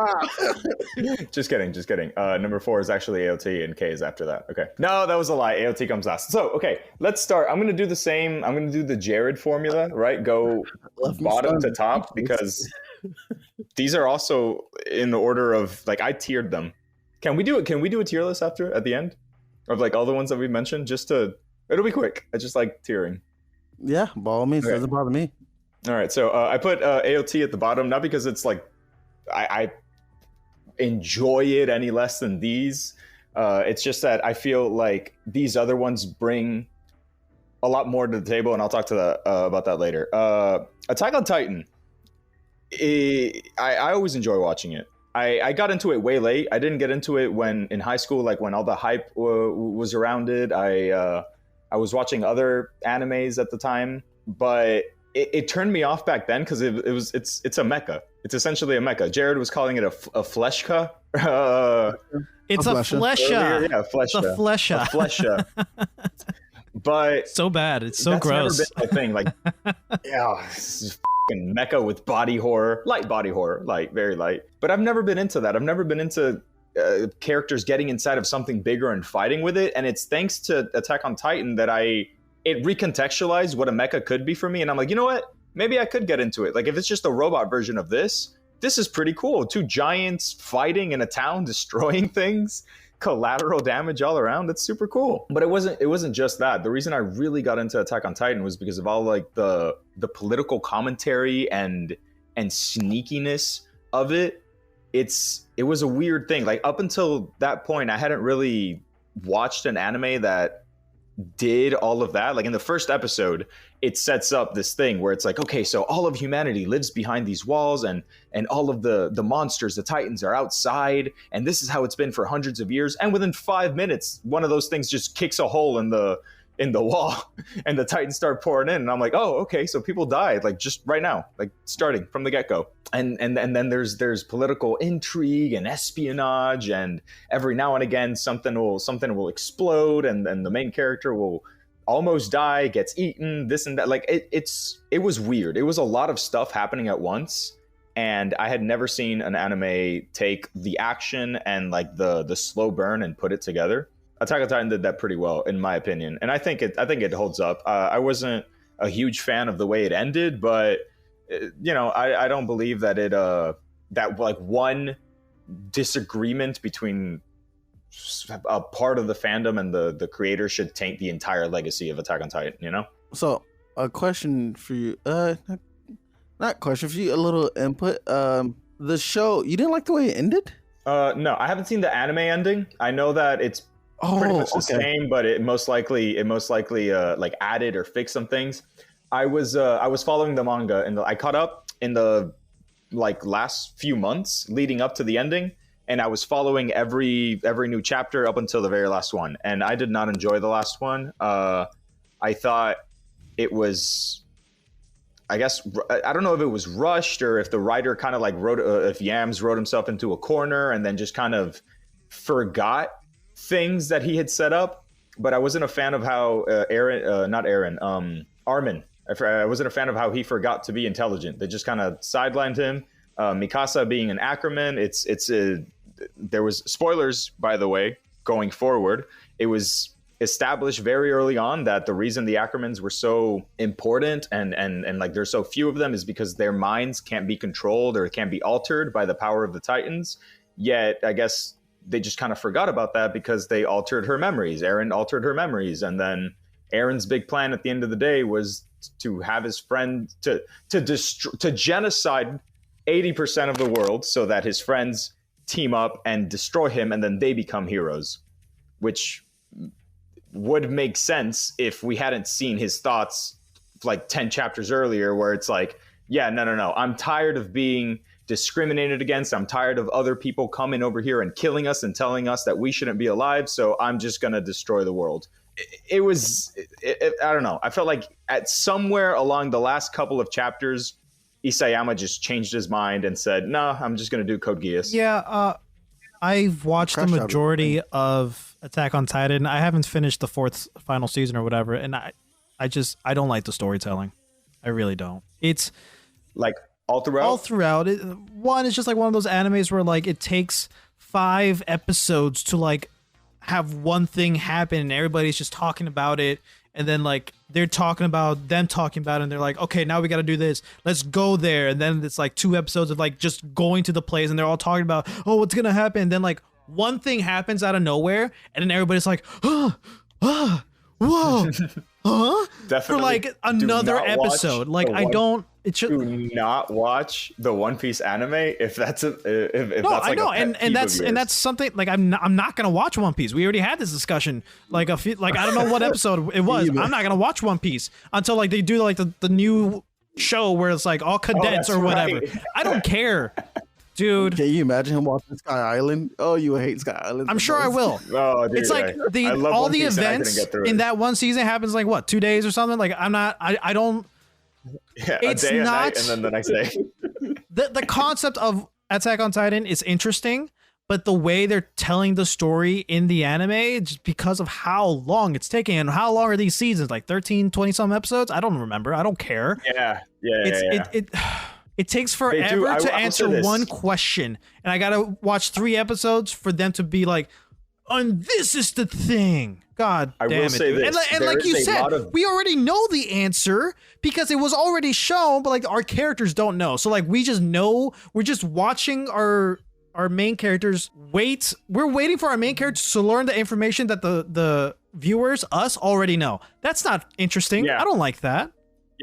Just kidding. Number 4 is actually AOT, and K is after that. Okay. No, that was a lie. AOT comes last. So, okay, let's start. I'm going to do the same. I'm going to do the Jared formula, right? Go bottom to top, because these are also in the order of, like, I tiered them. Can we do it? Can we do a tier list at the end of like all the ones that we mentioned? It'll be quick. I just like tiering. Yeah, by all means, Okay. doesn't bother me. All right, so I put AOT at the bottom, not because it's like I enjoy it any less than these. It's just that I feel like these other ones bring a lot more to the table, and I'll talk to about that later. Attack on Titan. I always enjoy watching it. I got into it way late. I didn't get into it when in high school, like when all the hype was around it. I was watching other animes at the time, but it turned me off back then because it's a mecha. It's essentially a mecha. Jared was calling it a fleshka. It's a flesha. Yeah, flesha. It's a flesha. A flesha. But So bad. It's so that's gross. never been my thing. Like, yeah, this is fucking mecha with body horror, light body horror, like very light. But I've never been into that. I've never been into characters getting inside of something bigger and fighting with it. And it's thanks to Attack on Titan that it recontextualized what a mecha could be for me. And I'm like, you know what? Maybe I could get into it. Like if it's just a robot version of this is pretty cool. 2 giants fighting in a town, destroying things. Collateral damage all around. That's super cool. But it wasn't just that. The reason I really got into Attack on Titan was because of all like the political commentary and sneakiness of it. It was a weird thing. Like up until that point, I hadn't really watched an anime that did all of that. Like in the first episode, it sets up this thing where it's like, okay, so all of humanity lives behind these walls, and all of the monsters, the Titans, are outside, and this is how it's been for hundreds of years. And within 5 minutes, one of those things just kicks a hole in the wall, and the Titans start pouring in. And I'm like, oh, okay, so people died like just right now, like starting from the get-go. And then there's political intrigue and espionage, and every now and again something will explode, and the main character will almost die, gets eaten, this and that. Like it was weird. It was a lot of stuff happening at once, and I had never seen an anime take the action and like the slow burn and put it together. Attack on Titan did that pretty well, in my opinion, and I think it holds up. I wasn't a huge fan of the way it ended, but I don't believe that that like one disagreement between a part of the fandom and the creator should taint the entire legacy of Attack on Titan. So a question for you, not question for you, a little input. The show, you didn't like the way it ended? No, I haven't seen the anime ending. I know that it's pretty much the same, but it most likely like added or fixed some things. I was following the manga, and I caught up in the like last few months leading up to the ending, and I was following every new chapter up until the very last one, and I did not enjoy the last one. I thought it was, I guess, I don't know if it was rushed or if the writer kind of like if Yams wrote himself into a corner and then just kind of forgot things that he had set up. But I wasn't a fan of how Armin. I wasn't a fan of how he forgot to be intelligent. They just kind of sidelined him. Mikasa being an Ackerman, there was spoilers, by the way, going forward. It was established very early on that the reason the Ackermans were so important and like there's so few of them is because their minds can't be controlled or can't be altered by the power of the Titans. Yet I guess they just kind of forgot about that because they altered her memories. Eren altered her memories, and then Eren's big plan at the end of the day was to have his friend to genocide 80% of the world so that his friends team up and destroy him, and then they become heroes. which would make sense if we hadn't seen his thoughts like 10 chapters earlier, where it's like, yeah, no, I'm tired of being discriminated against. I'm tired of other people coming over here and killing us and telling us that we shouldn't be alive, so I'm just gonna destroy the world. It was I don't know, I felt like at somewhere along the last couple of chapters, Isayama just changed his mind and said, no, I'm just gonna do Code Geass. Yeah, I've watched the majority of Attack on Titan. I haven't finished the fourth final season or whatever, and I don't like the storytelling. I really don't. It's like all throughout. One is just like one of those animes where like it takes 5 episodes to like have one thing happen, and everybody's just talking about it, and then like they're talking about them talking about it, and they're like, okay, now we got to do this. Let's go there, and then it's like 2 episodes of like just going to the place, and they're all talking about, oh, what's gonna happen? And then like one thing happens out of nowhere, and then everybody's like, whoa. Huh? Definitely for like another episode. Like I don't. It should do not watch the One Piece anime if that's a if no. that's I like know, a pet and peeve of that's something like I'm not gonna watch One Piece. We already had this discussion. Like I don't know what episode it was. I'm not gonna watch One Piece until like they do like the new show where it's like all cadets or whatever. Right. I don't care. Dude, can you imagine him watching Sky Island? Oh, you hate Sky Island. I'm sure I will. Oh, dude, it's like all the events in that one season happens like what 2 days or something. Like I'm not. I don't. Yeah, it's a day, not. A night, and then the next day. the concept of Attack on Titan is interesting, but the way they're telling the story in the anime, just because of how long it's taking, and how long are these seasons? Like 13, 20 some episodes? I don't remember. I don't care. Yeah. It takes forever to answer one question, and I gotta watch 3 episodes for them to be like, and this is the thing. God damn it. Say this. And like you said, we already know the answer because it was already shown, but like our characters don't know. So like we just know, we're just watching our main characters wait. We're waiting for our main characters to learn the information that the viewers, us, already know. That's not interesting. Yeah. I don't like that.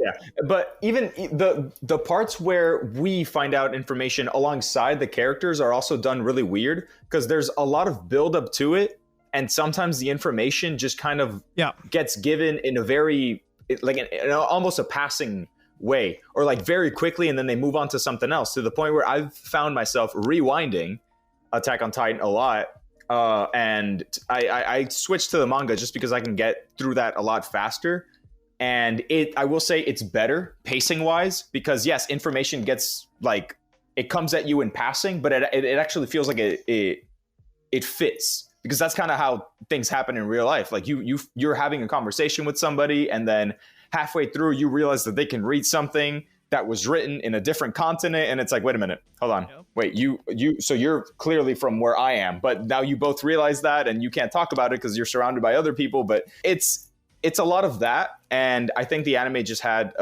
Yeah, but even the parts where we find out information alongside the characters are also done really weird, because there's a lot of build up to it, and sometimes the information just kind of gets given in a very like almost a passing way, or like very quickly, and then they move on to something else, to the point where I've found myself rewinding Attack on Titan a lot. And I switched to the manga just because I can get through that a lot faster. And I will say it's better pacing wise, because yes, information gets like, it comes at you in passing, but it actually feels like it fits, because that's kind of how things happen in real life. Like you're having a conversation with somebody, and then halfway through you realize that they can read something that was written in a different continent, and it's like, wait a minute, hold on. Yep. Wait, so you're clearly from where I am, but now you both realize that, and you can't talk about it because you're surrounded by other people. But it's a lot of that, and I think the anime just had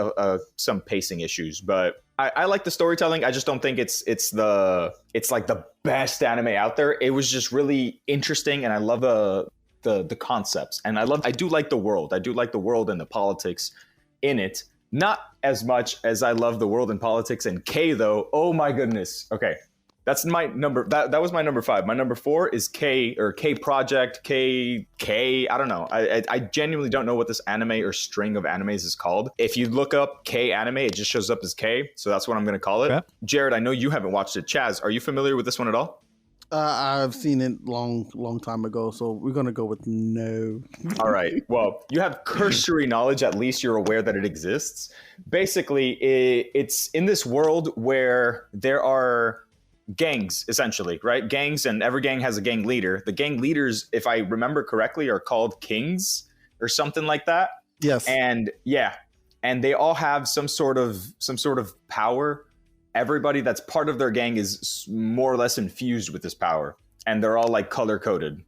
some pacing issues. But I like the storytelling. I just don't think it's like the best anime out there. It was just really interesting, and I love the concepts, and I do like the world. I do like the world and the politics in it. Not as much as I love the world and politics in K, though. Oh my goodness. Okay. That's my number. That was my number 5. My number 4 is K, or K Project, K. I don't know. I genuinely don't know what this anime or string of animes is called. If you look up K anime, it just shows up as K. So that's what I'm going to call it. Okay. Jared, I know you haven't watched it. Chaz, are you familiar with this one at all? I've seen it long time ago, so we're gonna go with no. All right. Well, you have cursory knowledge. At least you're aware that it exists. Basically, it's in this world where there are gangs, essentially, right? Gangs, and every gang has a gang leader. The gang leaders, if I remember correctly, are called kings or something like that. Yes. And and they all have some sort of power. Everybody that's part of their gang is more or less infused with this power, and they're all like color coded,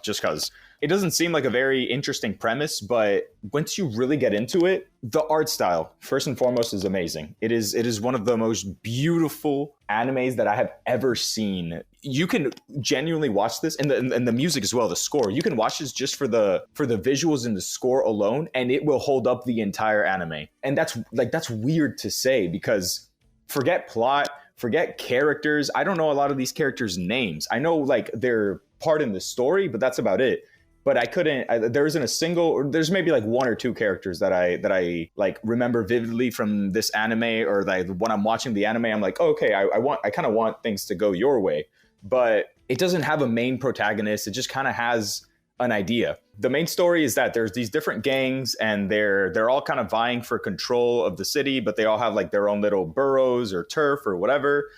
just because. It doesn't seem like a very interesting premise, but once you really get into it, the art style, first and foremost, is amazing. It is one of the most beautiful animes that I have ever seen. You can genuinely watch this, and the music as well, the score. You can watch this just for the visuals and the score alone, and it will hold up the entire anime. And that's weird to say, because forget plot, forget characters. I don't know a lot of these characters' names. I know like their part in the story, but that's about it. but I couldn't. There isn't a single. Or there's maybe like one or two characters that I like remember vividly from this anime, or like when I'm watching the anime, I'm like, oh, okay, I kind of want things to go your way, but it doesn't have a main protagonist. It just kind of has an idea. The main story is that there's these different gangs, and they're all kind of vying for control of the city, but they all have like their own little boroughs or turf or whatever.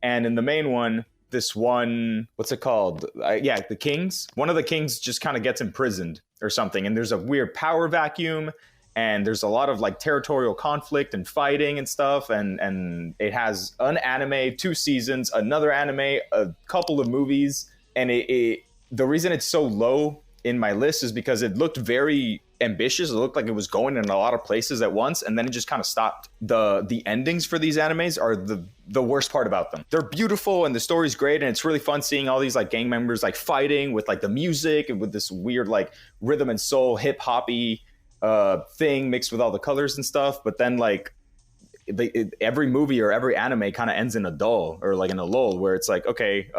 And in the main one, this one, what's it called? The Kings. One of the Kings just kind of gets imprisoned or something, and there's a weird power vacuum, and there's a lot of like territorial conflict and fighting and stuff, and it has an anime, 2 seasons, another anime, a couple of movies, and the reason it's so low in my list is because it looked very ambitious. It looked like it was going in a lot of places at once, and then it just kind of stopped. The endings for these animes are the worst part about them. They're beautiful and the story's great, and it's really fun seeing all these like gang members like fighting with like the music and with this weird like rhythm and soul hip hoppy thing mixed with all the colors and stuff. But then like every movie or every anime kind of ends in a dull or like in a lull where it's like, okay,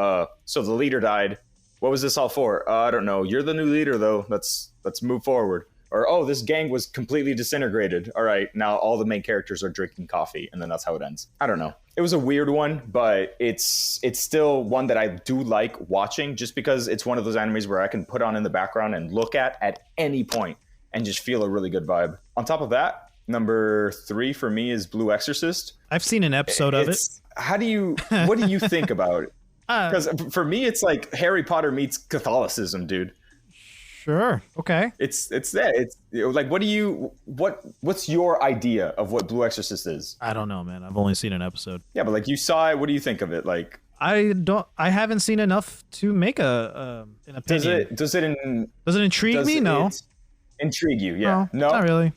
so the leader died. What was this all for? I don't know. You're the new leader, though. Let's move forward. Or, oh, this gang was completely disintegrated. All right, now all the main characters are drinking coffee, and then that's how it ends. I don't know. It was a weird one, but it's still one that I do like watching, just because it's one of those animes where I can put on in the background and look at any point and just feel a really good vibe. On top of that, number 3 for me is Blue Exorcist. I've seen an episode of it. What do you think about it? Because for me, it's like Harry Potter meets Catholicism, dude. Sure. Okay. It's that. It's like, what's your idea of what Blue Exorcist is? I don't know, man. I've only seen an episode. Yeah, but like you saw it. What do you think of it? Like, I haven't seen enough to make an opinion. Does it intrigue me? No. Intrigue you? Yeah. No, not really.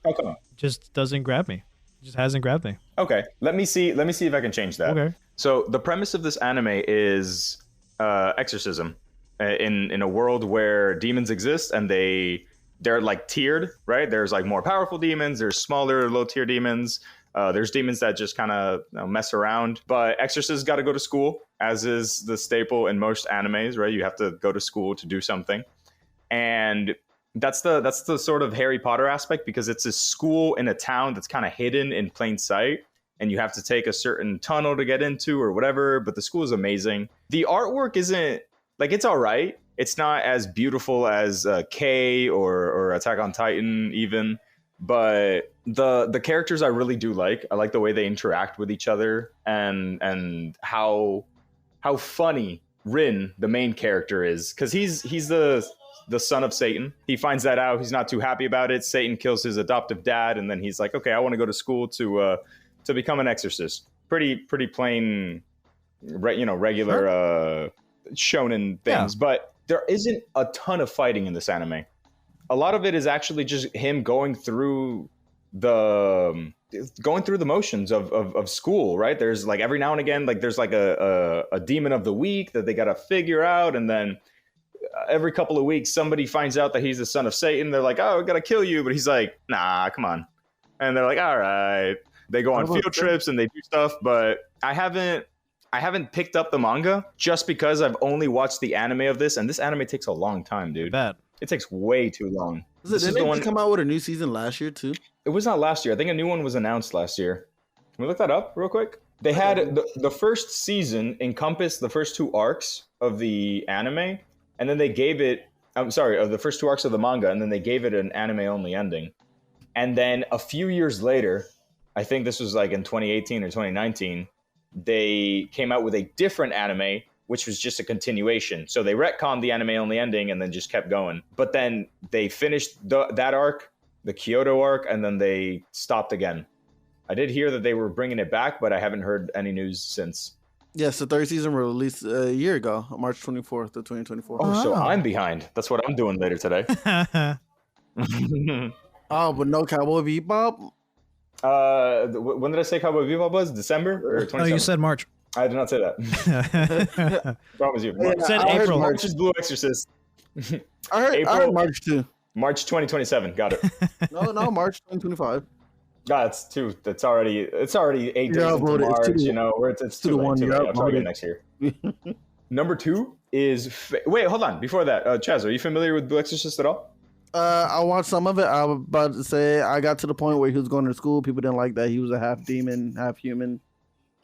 How come? It just doesn't grab me. It just hasn't grabbed me. Okay. Let me see if I can change that. Okay. So the premise of this anime is exorcism in a world where demons exist, and they're like tiered, right? There's like more powerful demons, there's smaller low tier demons, there's demons that just kind of mess around. But exorcists got to go to school, as is the staple in most animes, right? You have to go to school to do something, and that's the sort of Harry Potter aspect, because it's a school in a town that's kind of hidden in plain sight. And you have to take a certain tunnel to get into or whatever, but the school is amazing. The artwork isn't, like, it's all right. It's not as beautiful as K or Attack on Titan even, but the characters I really do like. I like the way they interact with each other, and how funny Rin, the main character, is, because he's the son of Satan. He finds that out. He's not too happy about it. Satan kills his adoptive dad, and then he's like, okay, I want to go to school to become an exorcist. Pretty plain, regular shonen things. Yeah. But there isn't a ton of fighting in this anime. A lot of it is actually just him going through the motions of school, right? There's like every now and again, like there's like a demon of the week that they got to figure out, and then every couple of weeks somebody finds out that he's the son of Satan. They're like, oh, we gotta kill you, but he's like, nah, come on. And they're like, all right. They go on field trips and they do stuff, but I haven't picked up the manga just because I've only watched the anime of this, and this anime takes a long time, dude. Bad. It takes way too long. Didn't they come out with a new season last year too? It was not last year. I think a new one was announced last year. Can we look that up real quick? They had the first season encompassed the first 2 arcs of the anime, and then they gave it, of the first 2 arcs of the manga, and then they gave it an anime only ending. And then a few years later, I think this was like in 2018 or 2019, they came out with a different anime, which was just a continuation. So they retconned the anime only ending and then just kept going. But then they finished that arc, the Kyoto arc, and then they stopped again. I did hear that they were bringing it back, but I haven't heard any news since. Yes, the 3rd season was released a year ago, March 24th of 2024. Oh, so I'm behind. That's what I'm doing later today. Oh, but no Cowboy Bebop? When did I say Cowboy Bebop was? December or 27th? Oh, you said March. I did not say that. Promise you. I said April. March is Blue Exorcist. I heard March too. March 2027. Got it. No, March 2025. God, it's too. It's already 8 days into March. It's too late. I'll try again next year. Number 2 is wait, hold on. Before that, Chaz, are you familiar with Blue Exorcist at all? I watched some of it. I was about to say I got to the point where he was going to school. People didn't like that. He was a half demon, half human,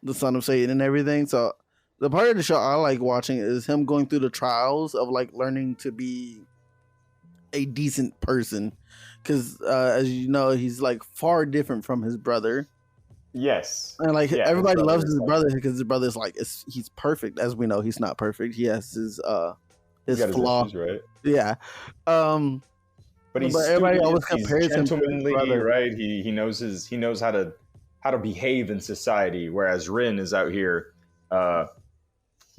the son of Satan and everything. So the part of the show I like watching is him going through the trials of like learning to be a decent person. Because as you know, he's like far different from his brother. Yes. And like Yeah, everybody loves his like- brother because his brother's like he's perfect. As we know, he's not perfect. He has his He's got his flaw. issues, right? Yeah. But he's everybody always he's compares him to his gentlemanly, brother. right? He knows how to behave in society, whereas Rin is out here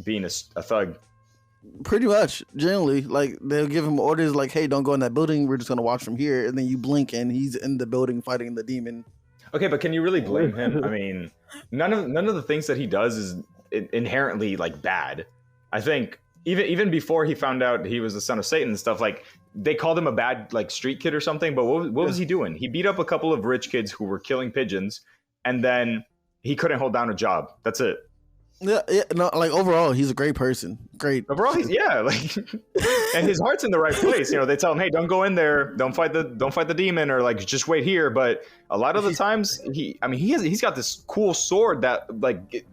being a thug. Pretty much, generally, like they'll give him orders like, "Hey, don't go in that building. We're just gonna watch from here." And then you blink, and he's in the building fighting the demon. Okay, but can you really blame him? I mean, none of the things that he does is inherently like bad. I think even before he found out he was the son of Satan and stuff, like they called him a bad like street kid or something. But what was he doing? He beat up a couple of rich kids who were killing pigeons, and then he couldn't hold down a job. That's it. Yeah, no, like overall, he's a great person. Great. Overall, like, and his heart's in the right place. You know, they tell him, "Hey, don't go in there. Don't fight the demon, or like just wait here." But a lot of the times, he's got this cool sword that like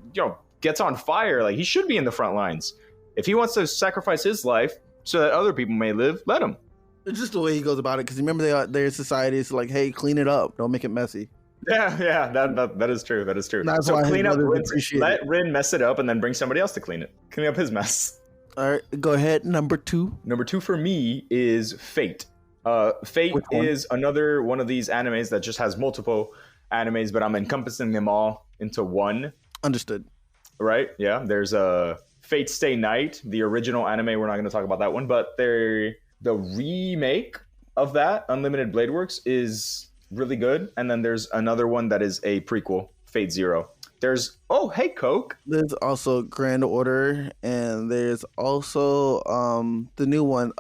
gets on fire. Like he should be in the front lines. If he wants to sacrifice his life so that other people may live, let him. It's just the way he goes about it. Because remember, their society is like, "Hey, clean it up. Don't make it messy." Yeah, that is true. That is true. That's so why clean up, let it. Rin mess it up, and then bring somebody else to clean up his mess. All right, go ahead. Number 2. Number 2 for me is Fate. Fate is another one of these animes that just has multiple animes, but I'm encompassing them all into one. Understood. Right? Yeah. There's a Fate Stay Night, the original anime. We're not going to talk about that one, but the remake of that, Unlimited Blade Works, is really good. And then there's another one that is a prequel, Fate Zero. There's hey Coke. There's also Grand Order, and there's also the new one.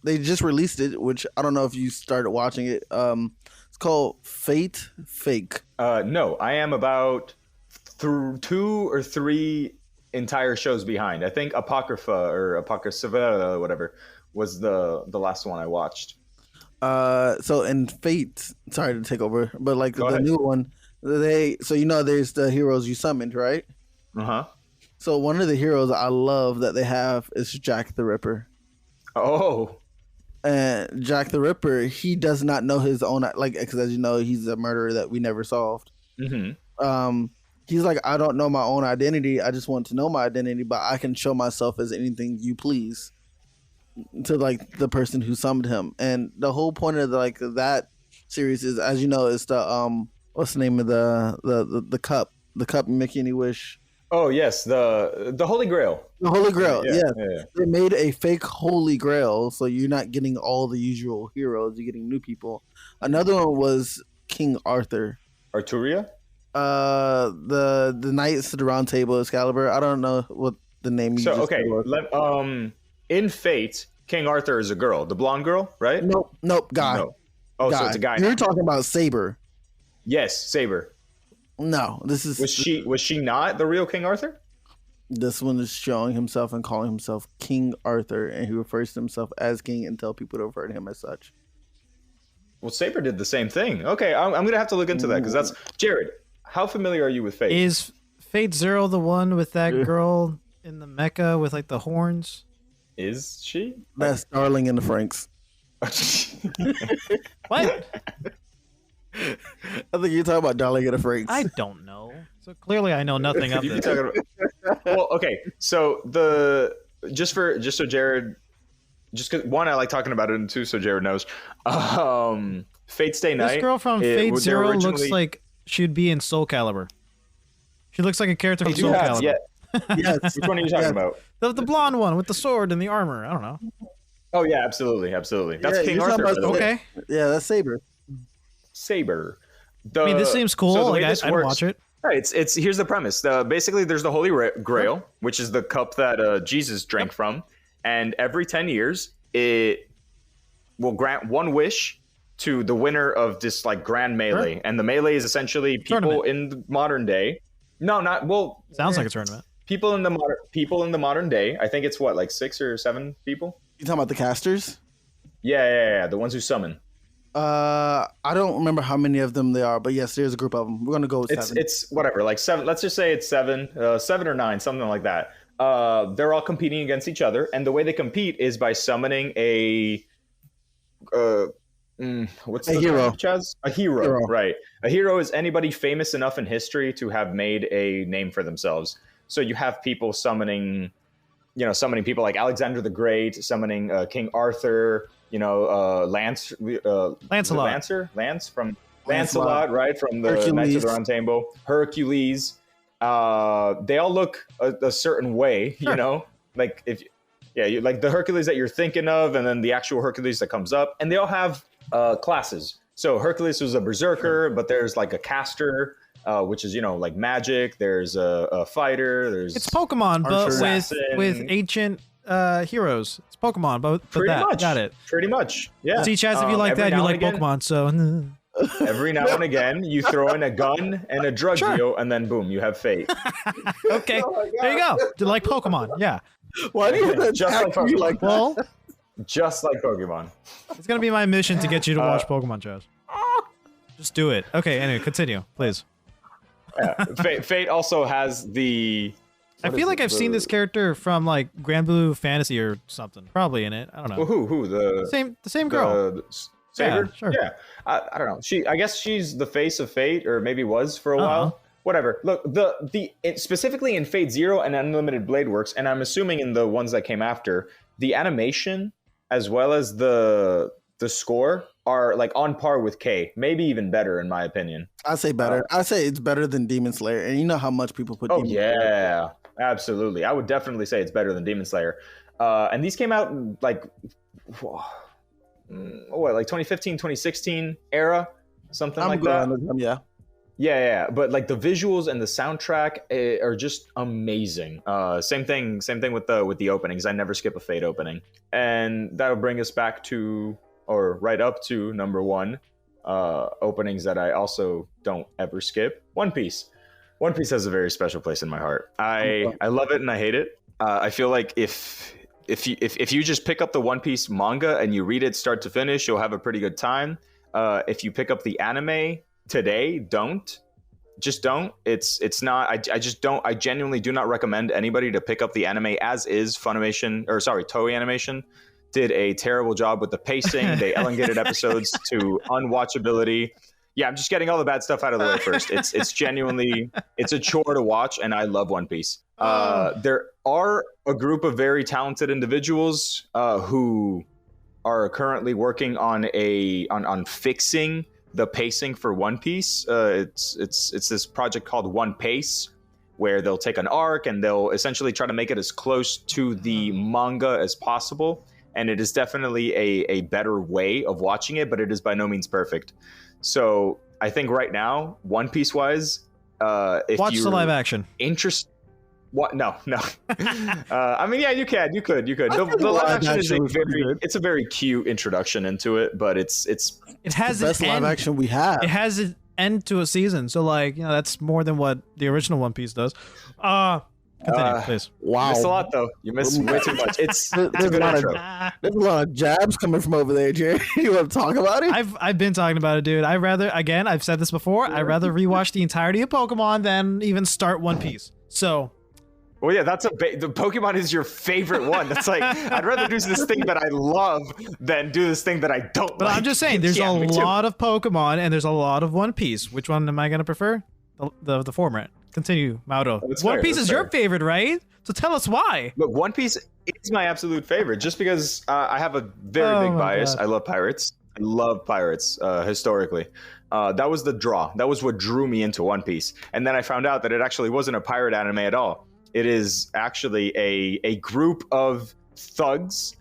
They just released it, which I don't know if you started watching it. It's called Fate Fake. No, I am about through 2 or 3 entire shows behind. I think Apocrypha, whatever, was the last one I watched. So in Fate, sorry to take over, but like Go the ahead. new one, there's the heroes you summoned, right? Uh-huh. So one of the heroes I love that they have is Jack the Ripper. Oh. And Jack the Ripper, he does not know his own, like, because as you know, he's a murderer that we never solved. Mm-hmm. He's like, I don't know my own identity. I just want to know my identity, but I can show myself as anything you please to like the person who summoned him. And the whole point of that series is, as you know, is the what's the name of the cup make any wish. Oh yes, the Holy Grail. The Holy Grail. Yeah. They made a fake Holy Grail, so you're not getting all the usual heroes. You're getting new people. Another one was King Arthur. Arturia. The Knights of the Round Table, Excalibur. I don't know what the name. You So just okay, said. in Fate, King Arthur is a girl, the blonde girl, right? Nope, guy. No. Oh, so it's a guy. You're talking about Saber. Yes, Saber. No, this is Was she not the real King Arthur? This one is showing himself and calling himself King Arthur, and he refers to himself as king and tell people to refer to him as such. Well, Saber did the same thing. Okay, I'm gonna have to look into that because that's Jared. How familiar are you with Fate? Is Fate Zero the one with that girl in the mecha with like the horns? Is she? That's Darling in the Franks. What? I think you're talking about Darling in the Franks. I don't know. So clearly I know nothing of You this. talking about- well, okay. So just so Jared, just cause one, I like talking about it, and two, so Jared knows. Fate Stay Night. This girl from Fate Zero looks like she'd be in Soul Calibur. She looks like a character from Soul Calibur. Yeah. Yes. Which one are you talking about? The blonde one with the sword and the armor. I don't know. Oh yeah, absolutely. That's Yeah, King you're talking Arthur. about- by the way. Okay. Yeah, that's Saber. Saber. I mean, this seems cool. so the Like way this I'd works- watch it. Right, it's here's the premise. Basically, there's the Holy Grail, which is the cup that Jesus drank from, and every 10 years, it will grant one wish to the winner of this like grand melee, and the melee is essentially people Tournament. in the modern day. No, not well. Sounds like a tournament. people in the modern day. I think it's what, like 6 or 7 people. You talking about the casters? Yeah. The ones who summon. I don't remember how many of them there are, but yes, there's a group of them. We're gonna go with 7. It's whatever, like 7. Let's just say it's 7, 7 or 9, something like that. They're all competing against each other, and the way they compete is by summoning a what's the hero. term, Chaz? A hero, right? A hero is anybody famous enough in history to have made a name for themselves. So you have people summoning people like Alexander the Great, summoning King Arthur. Lance from Lancelot, right? From the Hercules. Knights of the Round Table. Hercules. They all look a certain way, Sure. like you like the Hercules that you're thinking of, and then the actual Hercules that comes up, and they all have classes. So Hercules was a berserker, but there's like a caster, which is like magic. There's a fighter. There's It's Pokemon, but assassin. with ancient heroes. It's Pokemon, but Pretty that much. got it. Pretty much, yeah. See, Chaz, if you like every that, you now like and again- Pokemon. So Every now and again, you throw in a gun and a drug deal, and then boom, you have fate. okay, there you go. You like Pokemon? Yeah. Why do you have that Just like attack me Pokemon. like that? Well, Just like Pokemon. it's gonna be my mission to get you to watch Pokemon, Chaz. Just do it. Okay. Anyway, continue, please. Yeah. Fate also has the. I feel like I've seen this character from like Grand Blue Fantasy or something. Probably in it. I don't know. Well, who the Same girl. Saber? Yeah, sure. Yeah. I don't know. I guess she's the face of Fate, or maybe was for a while. Whatever. Look, specifically in Fate Zero and Unlimited Blade Works, and I'm assuming in the ones that came after, the animation as well as the score are like on par with K, maybe even better in my opinion. I say better. I say it's better than Demon Slayer, and you know how much people put. Oh Demon Slayer. yeah, absolutely. I would definitely say it's better than Demon Slayer. And these came out like 2015, 2016 era, something like that. Yeah. Yeah. But like the visuals and the soundtrack are just amazing. Same thing with the openings. I never skip a Fate opening, and that'll bring us back to, or right up to, number 1 openings that I also don't ever skip. One Piece. One Piece has a very special place in my heart. I love it and I hate it. I feel like if you just pick up the One Piece manga and you read it start to finish, you'll have a pretty good time. If you pick up the anime today, don't. It's not. I just don't. I genuinely do not recommend anybody to pick up the anime as is. Toei Animation did a terrible job with the pacing. They elongated episodes to unwatchability. Yeah, I'm just getting all the bad stuff out of the way first. It's genuinely, it's a chore to watch, and I love One Piece. There are a group of very talented individuals who are currently working on fixing the pacing for One Piece. It's this project called One Pace, where they'll take an arc and they'll essentially try to make it as close to the manga as possible. And it is definitely a better way of watching it, but it is by no means perfect. So I think right now, One Piece wise, if Watch you're the live action. What? No. I mean, yeah, you could. The live action is a very cute introduction into it, but it has the best live action we have. It has an end to a season, so that's more than what the original One Piece does. Continue, please. Wow, you missed a lot though. You missed way too much. It's a there's good a lot intro. there's a lot of jabs coming from over there, Jerry. You want to talk about it? I've been talking about it, dude. I've said this before. I'd rather rewatch the entirety of Pokemon than even start One Piece. So. Well, yeah, the Pokemon is your favorite one. That's like, I'd rather do this thing that I love than do this thing that I don't like. But I'm just saying, there's a lot of Pokemon and there's a lot of One Piece. Which one am I going to prefer? The former. Continue, Mauro. One Piece is your favorite, right? So tell us why. Look, One Piece is my absolute favorite, just because I have a very big bias. God. I love pirates. I love pirates historically. That was the draw. That was what drew me into One Piece. And then I found out that it actually wasn't a pirate anime at all. It is actually a group of thugs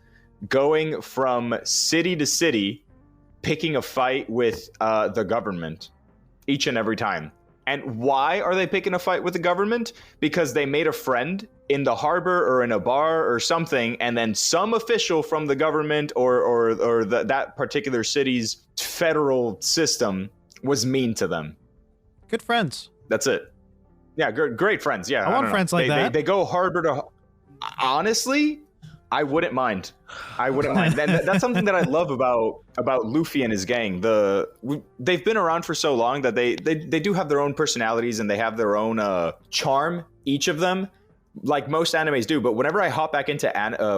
going from city to city, picking a fight with the government each and every time. And why are they picking a fight with the government? Because they made a friend in the harbor or in a bar or something, and then some official from the government or that particular city's federal system was mean to them. Good friends. That's it. Yeah, great friends. Yeah, I want don't know. friends like that. They go harder to. Honestly, I wouldn't mind. That's something that I love about Luffy and his gang. They've been around for so long that they do have their own personalities and they have their own charm, each of them, like most animes do. But whenever I hop back into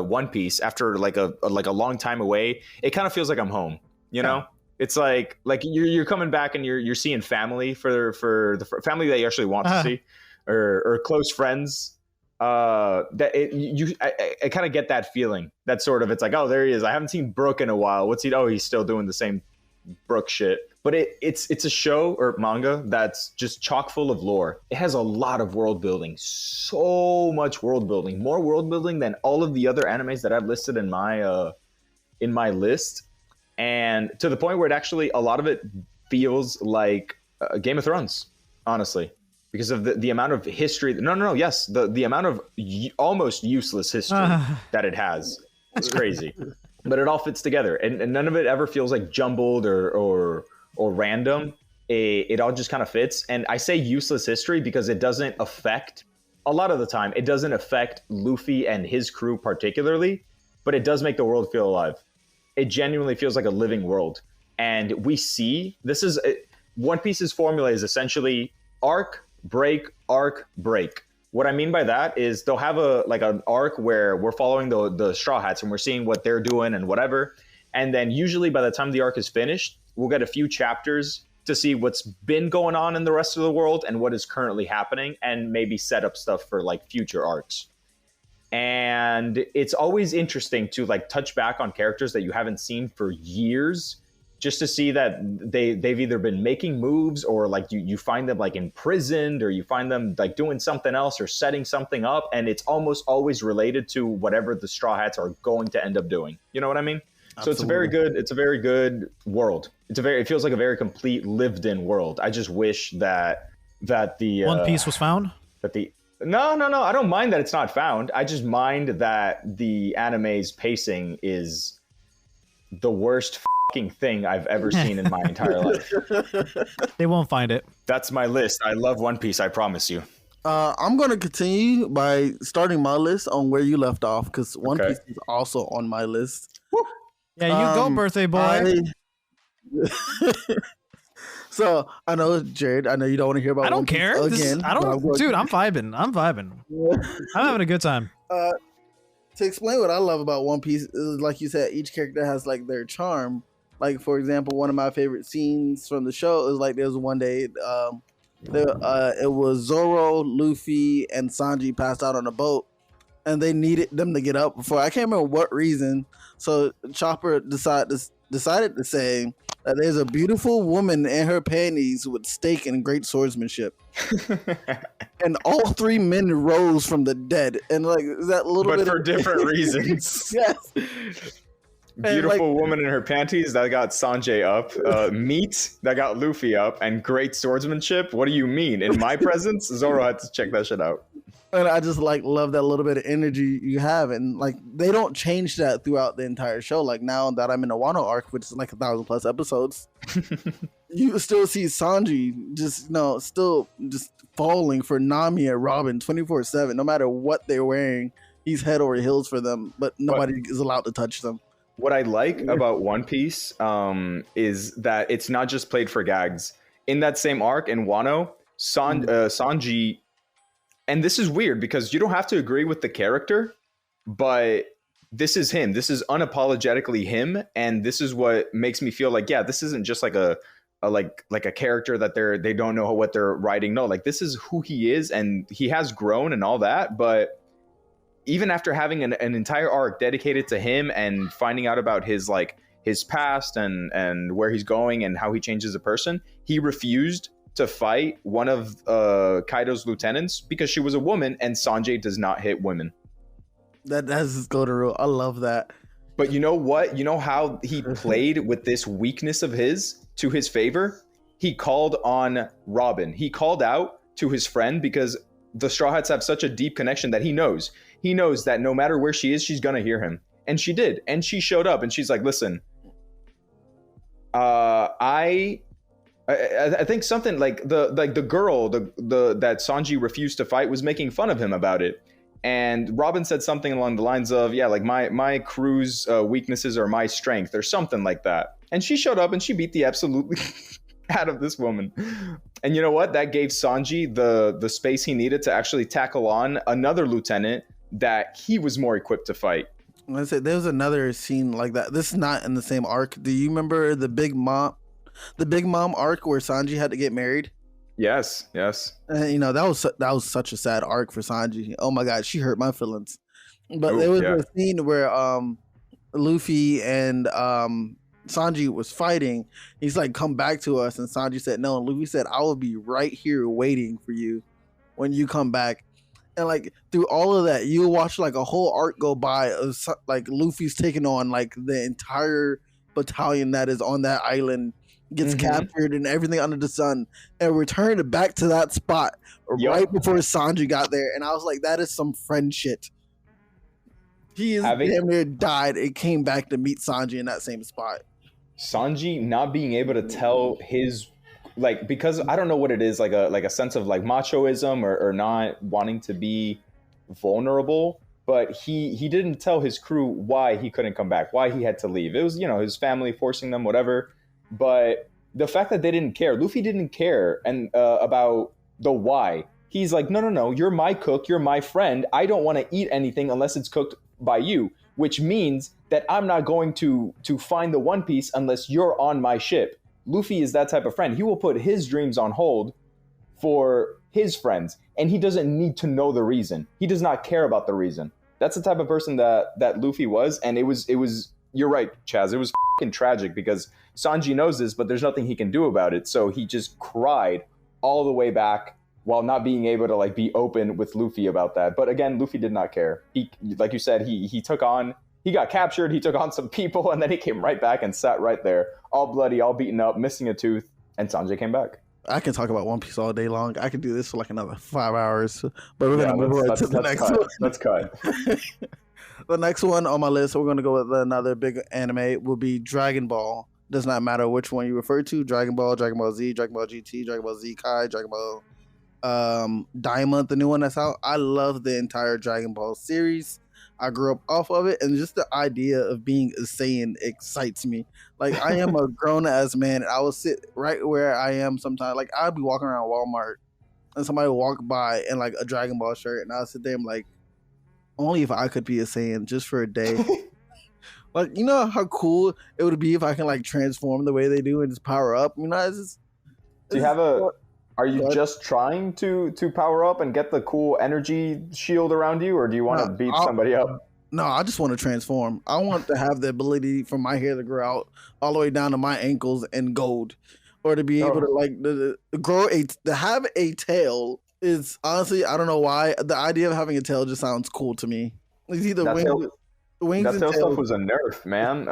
One Piece after like a long time away, it kind of feels like I'm home. You know, it's like you're coming back and you're seeing family for the family that you actually want to see, or close friends. That I kind of get that feeling. That sort of, it's like, oh, there he is. I haven't seen Brook in a while. What's he? Oh, he's still doing the same Brook shit. But it's a show or manga that's just chock full of lore. It has a lot of world building, so much world building, more world building than all of the other animes that I've listed in my list, and to the point where it actually, a lot of it feels like Game of Thrones, honestly. Because of the amount of history. Yes. The amount of almost useless history that it has. It's crazy. But it all fits together. And none of it ever feels like jumbled or random. It all just kind of fits. And I say useless history because it doesn't affect, a lot of the time, it doesn't affect Luffy and his crew particularly. But it does make the world feel alive. It genuinely feels like a living world. And we see, One Piece's formula is essentially arc, break, arc, break. What I mean by that is they'll have an arc where we're following the Straw Hats and we're seeing what they're doing and whatever. And then usually by the time the arc is finished, we'll get a few chapters to see what's been going on in the rest of the world and what is currently happening, and maybe set up stuff for like future arcs. And it's always interesting to like touch back on characters that you haven't seen for years, just to see that they've either been making moves, or like you find them like imprisoned, or you find them like doing something else or setting something up, and it's almost always related to whatever the Straw Hats are going to end up doing. You know what I mean? Absolutely. So it's a very good world. It feels like a very complete lived-in world. I just wish that the One Piece was found. No, I don't mind that it's not found. I just mind that the anime's pacing is the worst thing I've ever seen in my entire life. They won't find it. That's my list. I love One Piece, I promise you. I'm going to continue by starting my list on where you left off, because One Piece is also on my list. Woo. Yeah, you go, birthday boy. So I know, Jared, I know you don't want to hear about I don't One Piece care. again. Dude, I'm vibing. I'm having a good time. To explain what I love about One Piece is, like you said, each character has like their charm. Like, for example, one of my favorite scenes from the show is like there's one day it was Zoro, Luffy, and Sanji passed out on a boat, and they needed them to get up before, I can't remember what reason. So Chopper decided to say that there's a beautiful woman in her panties with steak and great swordsmanship. And all three men rose from the dead, and like that little bit, but for different reasons. Yes. Beautiful woman in her panties, that got Sanjay up. Meat, that got Luffy up. And great swordsmanship. What do you mean? In my presence, Zoro had to check that shit out. And I just like love that little bit of energy you have, and like they don't change that throughout the entire show. Like now that I'm in the Wano arc, which is like 1,000+ episodes, you still see Sanji still falling for Nami and Robin 24/7. No matter what they're wearing, he's head over heels for them, but nobody is allowed to touch them. What I like about One Piece is that it's not just played for gags. In that same arc in Wano, Sanji. And this is weird because you don't have to agree with the character, but this is him. This is unapologetically him, and this is what makes me feel like, yeah, this isn't just like a character that they don't know what they're writing. No, like this is who he is, and he has grown and all that. But even after having an entire arc dedicated to him and finding out about his past and where he's going and how he changes a person, he refused to fight one of Kaido's lieutenants because she was a woman, and Sanjay does not hit women. That's his golden rule. I love that. But you know what? You know how he played with this weakness of his to his favor? He called on Robin. He called out to his friend because the Straw Hats have such a deep connection that he knows that no matter where she is, she's gonna hear him. And she did. And she showed up and she's like, listen, I think something like the girl that Sanji refused to fight was making fun of him about it, and Robin said something along the lines of, yeah, like my crew's weaknesses are my strength or something like that. And she showed up and she beat the absolutely out of this woman. And you know what? That gave Sanji the space he needed to actually tackle on another lieutenant that he was more equipped to fight. I said there was another scene like that. This is not in the same arc. Do you remember the Big Mom arc where Sanji had to get married? Yes. And you know that was such a sad arc for Sanji. Oh my god, she hurt my feelings. But Ooh, there was yeah. a scene where Luffy and Sanji was fighting. He's like, "Come back to us," and Sanji said no. And Luffy said, "I will be right here waiting for you when you come back." And like through all of that, you watch like a whole arc go by of like Luffy's taking on like the entire battalion that is on that island, gets captured and everything under the sun, and returned back to that spot right before Sanji got there. And I was like, that is some friend shit. He is damn near died and came back to meet Sanji in that same spot. Sanji not being able to tell his, like, because I don't know what it is, like a sense of like machoism or not wanting to be vulnerable, but he didn't tell his crew why he couldn't come back, why he had to leave. It was, you know, his family forcing them, whatever. But the fact that they didn't care, Luffy didn't care and about the why. He's like, no, you're my cook, you're my friend. I don't want to eat anything unless it's cooked by you, which means that I'm not going to find the One Piece unless you're on my ship. Luffy is that type of friend. He will put his dreams on hold for his friends, and he doesn't need to know the reason. He does not care about the reason. That's the type of person that Luffy was, and it was. You're right, Chaz. It was fucking tragic because Sanji knows this, but there's nothing he can do about it. So he just cried all the way back while not being able to like be open with Luffy about that. But again, Luffy did not care. He, like you said, he took on. He got captured, he took on some people, and then he came right back and sat right there, all bloody, all beaten up, missing a tooth, and Sanji came back. I can talk about One Piece all day long. I could do this for like another 5 hours, but we're going to move on to the next one. Let's cut. The next one on my list, we're going to go with another big anime, will be Dragon Ball. Does not matter which one you refer to, Dragon Ball, Dragon Ball Z, Dragon Ball GT, Dragon Ball Z Kai, Dragon Ball Diamond, the new one that's out. I love the entire Dragon Ball series. I grew up off of it, and just the idea of being a Saiyan excites me. Like, I am a grown-ass man, and I will sit right where I am sometimes. Like, I'll be walking around Walmart, and somebody will walk by in, like, a Dragon Ball shirt, and I'll sit there and like, only if I could be a Saiyan just for a day. Like, you know how cool it would be if I can, like, transform the way they do and just power up? You know, it's just... Do you have a... Are you just trying to power up and get the cool energy shield around you, or do you want to beat somebody up? No, I just want to transform. I want to have the ability for my hair to grow out all the way down to my ankles in gold, or to be able to like to have a tail is honestly, I don't know why. The idea of having a tail just sounds cool to me. It's either wings that and tail tail stuff was a nerf, man.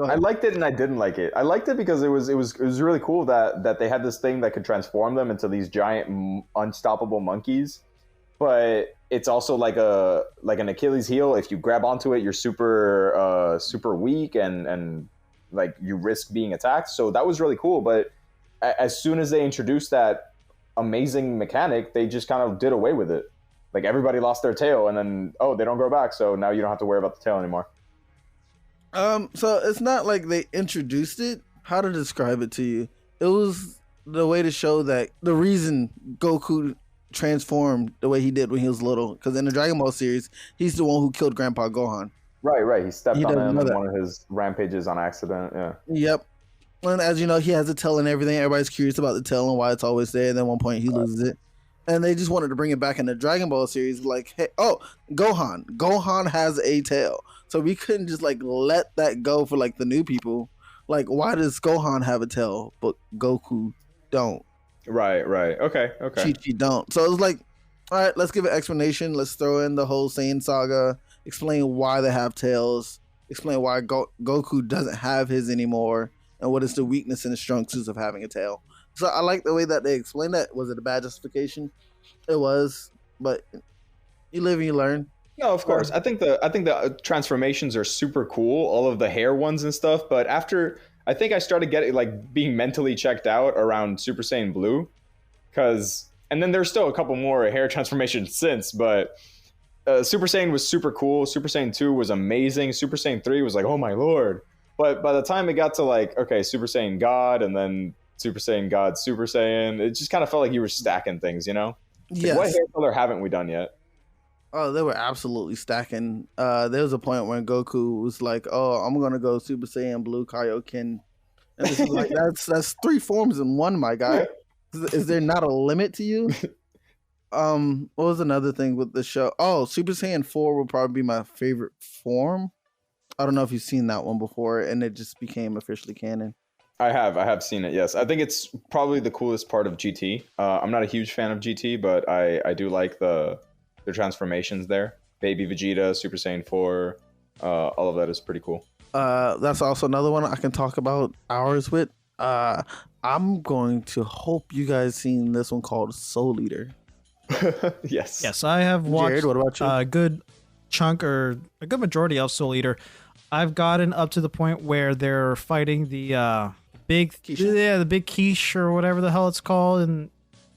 I liked it and I didn't like it. I liked it because it was really cool that they had this thing that could transform them into these giant unstoppable monkeys. But it's also like an Achilles heel. If you grab onto it, you're super weak and like you risk being attacked. So that was really cool. But as soon as they introduced that amazing mechanic, they just kind of did away with it. Like everybody lost their tail, and then they don't grow back, so now you don't have to worry about the tail anymore. So it's not like they introduced it. How to describe it to you? It was the way to show that the reason Goku transformed the way he did when he was little, because in the Dragon Ball series, he's the one who killed Grandpa Gohan. Right. He stepped on him in one of his rampages on accident. Yeah. Yep. And as you know, he has a tail and everything. Everybody's curious about the tail and why it's always there. And then at one point he loses it. And they just wanted to bring it back in the Dragon Ball series. Like, hey, Gohan. Gohan has a tail. So we couldn't just like let that go for like the new people. Like, why does Gohan have a tail, but Goku don't? Right. Okay. Chi-Chi don't. So it was like, all right, let's give an explanation. Let's throw in the whole Saiyan saga. Explain why they have tails. Explain why Goku doesn't have his anymore. And what is the weakness and the strengths of having a tail. So I like the way that they explained that. Was it a bad justification? It was, but you live and you learn. No, of course. I think the transformations are super cool, all of the hair ones and stuff. But after I think I started getting like being mentally checked out around Super Saiyan Blue, and then there's still a couple more hair transformations since, but Super Saiyan was super cool. Super Saiyan 2 was amazing. Super Saiyan 3 was like, oh my lord. But by the time it got to like, okay, Super Saiyan God and then Super Saiyan God, Super Saiyan, it just kind of felt like you were stacking things, you know? Yes. What hair color haven't we done yet? Oh, they were absolutely stacking. There was a point when Goku was like, "Oh, I'm gonna go Super Saiyan Blue Kaioken," and this is like, that's 3 forms in one, my guy. Is there not a limit to you? What was another thing with the show? Oh, Super Saiyan 4 will probably be my favorite form. I don't know if you've seen that one before, and it just became officially canon. I have seen it. Yes, I think it's probably the coolest part of GT. I'm not a huge fan of GT, but I do like the transformations there. Baby Vegeta, Super Saiyan 4, all of that is pretty cool. That's also another one I can talk about hours with. I'm going to hope you guys seen this one called Soul Eater. Yes, I have watched Jared, what about you? a good chunk or a good majority of Soul Eater. I've gotten up to the point where they're fighting the big the big quiche or whatever the hell it's called, and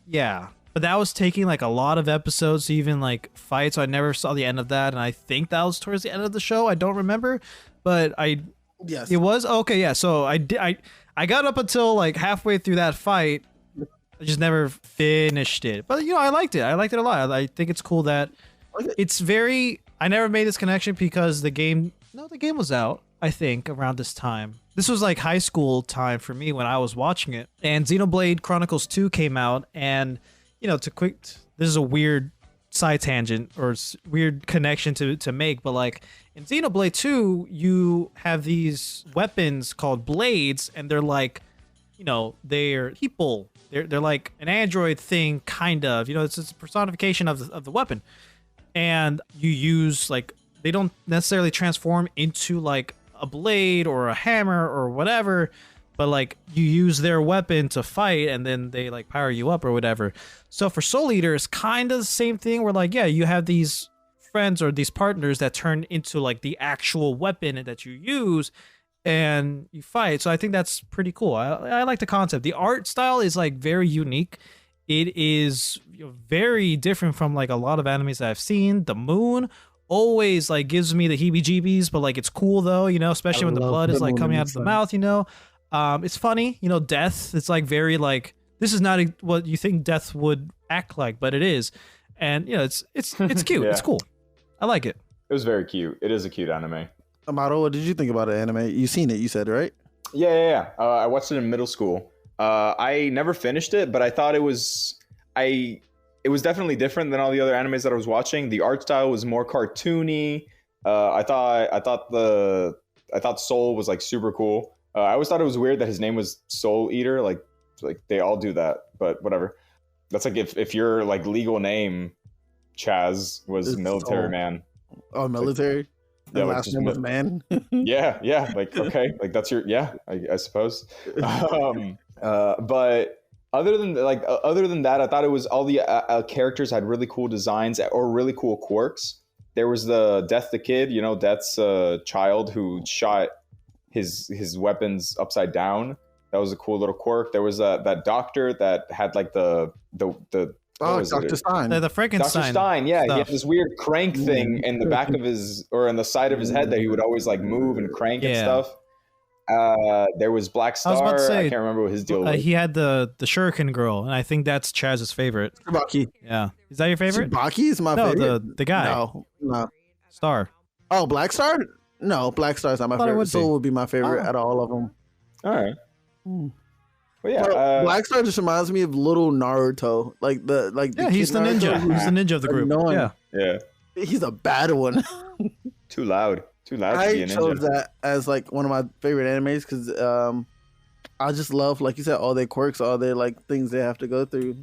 yeah. But that was taking like a lot of episodes to even like fight, so I never saw the end of that. And I think that was towards the end of the show. I don't remember, but Yes, it was okay. Yeah, so I got up until like halfway through that fight. I just never finished it, but I liked it. I liked it a lot. I think it's cool that it's very. I never made this connection because the game was out. I think around this time. This was like high school time for me when I was watching it, and Xenoblade Chronicles 2 came out, and this is a weird side tangent or weird connection to make, but like in Xenoblade 2, you have these weapons called blades, and they're like, they're people. They're like an android thing, kind of. It's a personification of the weapon, and you use like they don't necessarily transform into like a blade or a hammer or whatever. But like you use their weapon to fight, and then they like power you up or whatever. So for Soul Eater, it's kind of the same thing. Where like you have these friends or these partners that turn into like the actual weapon that you use, and you fight. So I think that's pretty cool. I like the concept. The art style is like very unique. It is very different from like a lot of animes that I've seen. The moon always like gives me the heebie-jeebies, but like it's cool though. Especially when the blood is like coming out of the mouth. It's funny, death. It's like very like this is not what you think death would act like, but it is, and it's cute. Yeah. It's cool. I like it. It was very cute. It is a cute anime. Mauro, what did you think about the anime? You seen it? You said, right? Yeah. I watched it in middle school. I never finished it, but I thought it was definitely different than all the other animes that I was watching. The art style was more cartoony. I thought Soul was like super cool. I always thought it was weird that his name was Soul Eater. Like they all do that, but whatever. That's like if your like legal name, Chaz, was It's Military Soul. Man. Oh, military. The Yeah, like last just name was Man. Yeah. Like okay, like that's your I suppose. But other than that, I thought it was all the characters had really cool designs or really cool quirks. There was the Death the Kid, Death's child who shot his weapons upside down. That was a cool little quirk. There was that doctor that had like the Dr. Stein. The Frankenstein. Dr. Stein, yeah, stuff. he had this weird crank thing in the back of his or in the side of his head that he would always like move and crank and stuff. There was Black Star. I was about to say, I can't remember what his deal was. he had the Shuriken girl, and I think that's Chaz's favorite. Tsubaki. Yeah, is that your favorite? Tsubaki is my favorite. No, the guy. No. Star. Oh, Black Star? No, Black Star's not my Thought it favorite. would be. Soul would be my favorite out of all of them. All right. Hmm. Well, yeah. Black Star just reminds me of little Naruto, Yeah, he's the kid ninja. Naruto. He's the ninja of the group. Annoying. Yeah. Yeah. He's a bad one. Too loud to be I a chose ninja. that as like one of my favorite animes because I just love, like you said, all their quirks, all their like things they have to go through.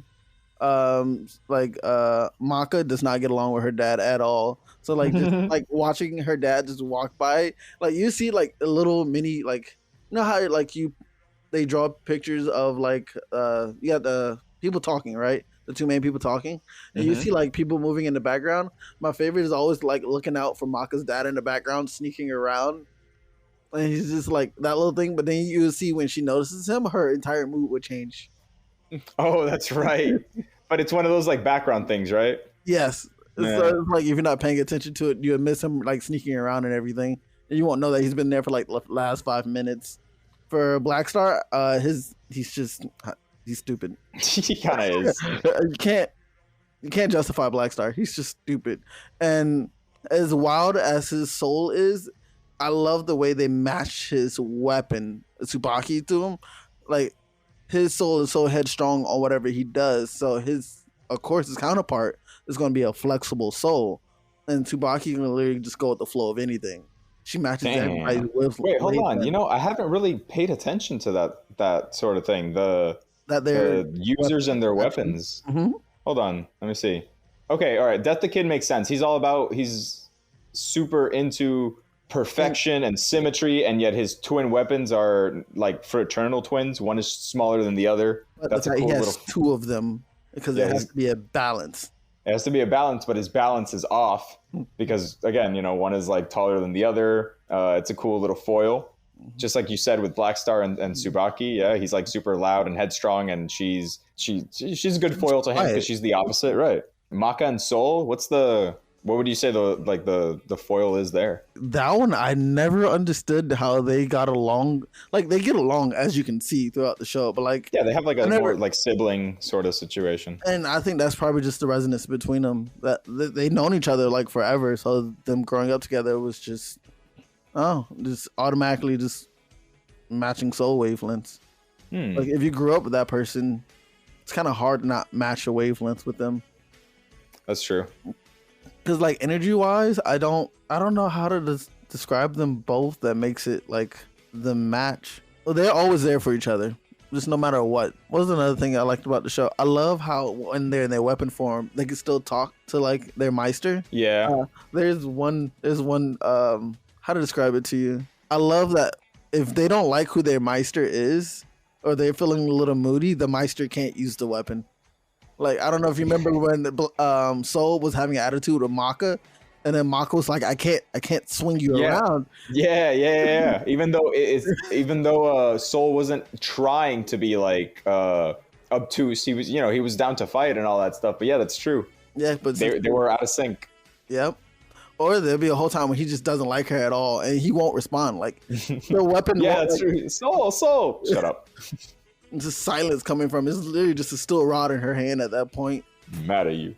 Maka does not get along with her dad at all. So like just like watching her dad just walk by, like you see like a little mini like how like they draw pictures of like you got the people talking, right? The two main people talking, and you see like people moving in the background. My favorite is always like looking out for Maka's dad in the background, sneaking around. And he's just like that little thing. But then you see when she notices him, her entire mood would change. Oh, that's right. But it's one of those like background things, right? Yes. Yeah. So it's like if you're not paying attention to it, you would miss him like sneaking around and everything. And you won't know that he's been there for like the last 5 minutes. For Black Star, he's stupid. He kind of is. You can't justify Black Star. He's just stupid. And as wild as his soul is, I love the way they match his weapon, Tsubaki, to him. Like his soul is so headstrong on whatever he does. So his counterpart is going to be a flexible soul, and Tsubaki can literally just go with the flow of anything. She matches everybody with. Wait, hold on. You know, I haven't really paid attention to that sort of thing. The users and their weapons. Mm-hmm. Hold on, let me see. Okay, all right. Death the Kid makes sense. He's super into perfection and symmetry, and yet his twin weapons are like fraternal twins. One is smaller than the other. That's a cool he has little... two of them because it has to be a balance. It has to be a balance, but his balance is off because, again, you know, one is like taller than the other. It's a cool little foil. Just like you said with Black Star and Tsubaki, yeah, he's like super loud and headstrong, and she's a good foil to him because she's the opposite, right? Maka and Soul, what would you say the foil is there? That one, I never understood how they got along. Like they get along, as you can see throughout the show, but like yeah, they have like more like sibling sort of situation. And I think that's probably just the resonance between them. That they've known each other like forever, so them growing up together was just automatically just matching soul wavelengths. Like if you grew up with that person, it's kind of hard to not match your wavelengths with them. That's true. Because like energy wise, I don't know how to describe them both. That makes it like the match. Well, they're always there for each other, just no matter what. What was another thing I liked about the show? I love how when they're in their weapon form, they can still talk to like their Meister. Yeah. There's one. How to describe it to you? I love that if they don't like who their Meister is, or they're feeling a little moody, the Meister can't use the weapon. Like, I don't know if you remember when Soul was having an attitude with Maka, and then Maka was like, I can't swing you around. Yeah. Even though Soul wasn't trying to be like obtuse, he was down to fight and all that stuff. But yeah, that's true. Yeah, but they were out of sync. Yep. Or there'll be a whole time when he just doesn't like her at all, and he won't respond. Like the weapon. Yeah, that's true. Soul, shut up. Just silence coming from it's literally just a steel rod in her hand at that point. Mad at you.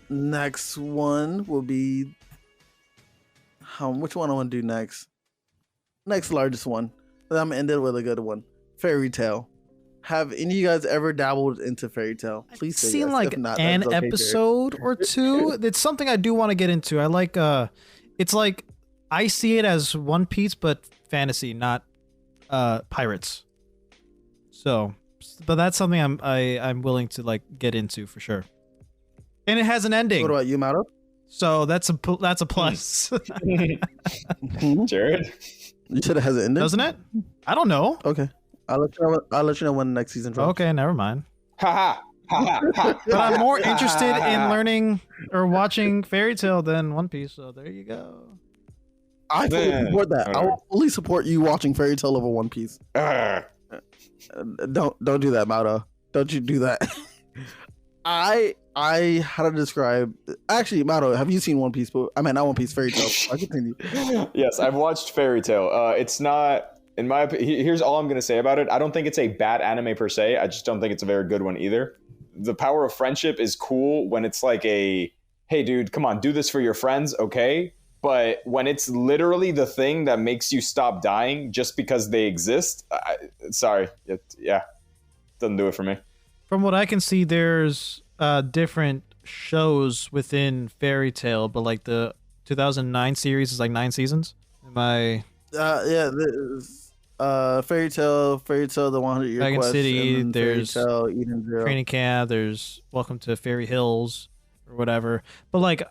Next one will be which one I want to do next? Next largest one. I'm gonna end it with a good one. Fairy Tail. Have any of you guys ever dabbled into Fairy Tail? Please say seen yes. like not, an okay, episode or two. It's something I do want to get into. I like it's like I see it as One Piece but fantasy, not pirates. So, but that's something I'm willing to like get into for sure. And it has an ending. What about you, Mauro? So that's a plus. Jared, you said it has an ending, doesn't it? I don't know. Okay, I'll let you know when the next season drops. Okay, never mind. Ha. But I'm more interested in learning or watching Fairy Tail than One Piece. So there you go. I fully support that. I will fully support you watching Fairy Tail over One Piece. Don't do that, Mauro. Don't you do that. I how to describe. Actually, Mauro, have you seen One Piece? I mean, not One Piece, Fairy Tail. I continue. Yes, I've watched Fairy Tail. It's not, in my opinion. Here's all I'm gonna say about it. I don't think it's a bad anime per se. I just don't think it's a very good one either. The power of friendship is cool when it's like hey, dude, come on, do this for your friends, okay? But when it's literally the thing that makes you stop dying just because they exist, sorry. Doesn't do it for me. From what I can see, there's different shows within Fairy Tail, but like the 2009 series is like 9 seasons. Am I? Yeah. Fairy Tail, The 100 Year Dragon Quest, City. There's Fairy Tail, Eden Zero. Training Camp. There's Welcome to Fairy Hills or whatever. But like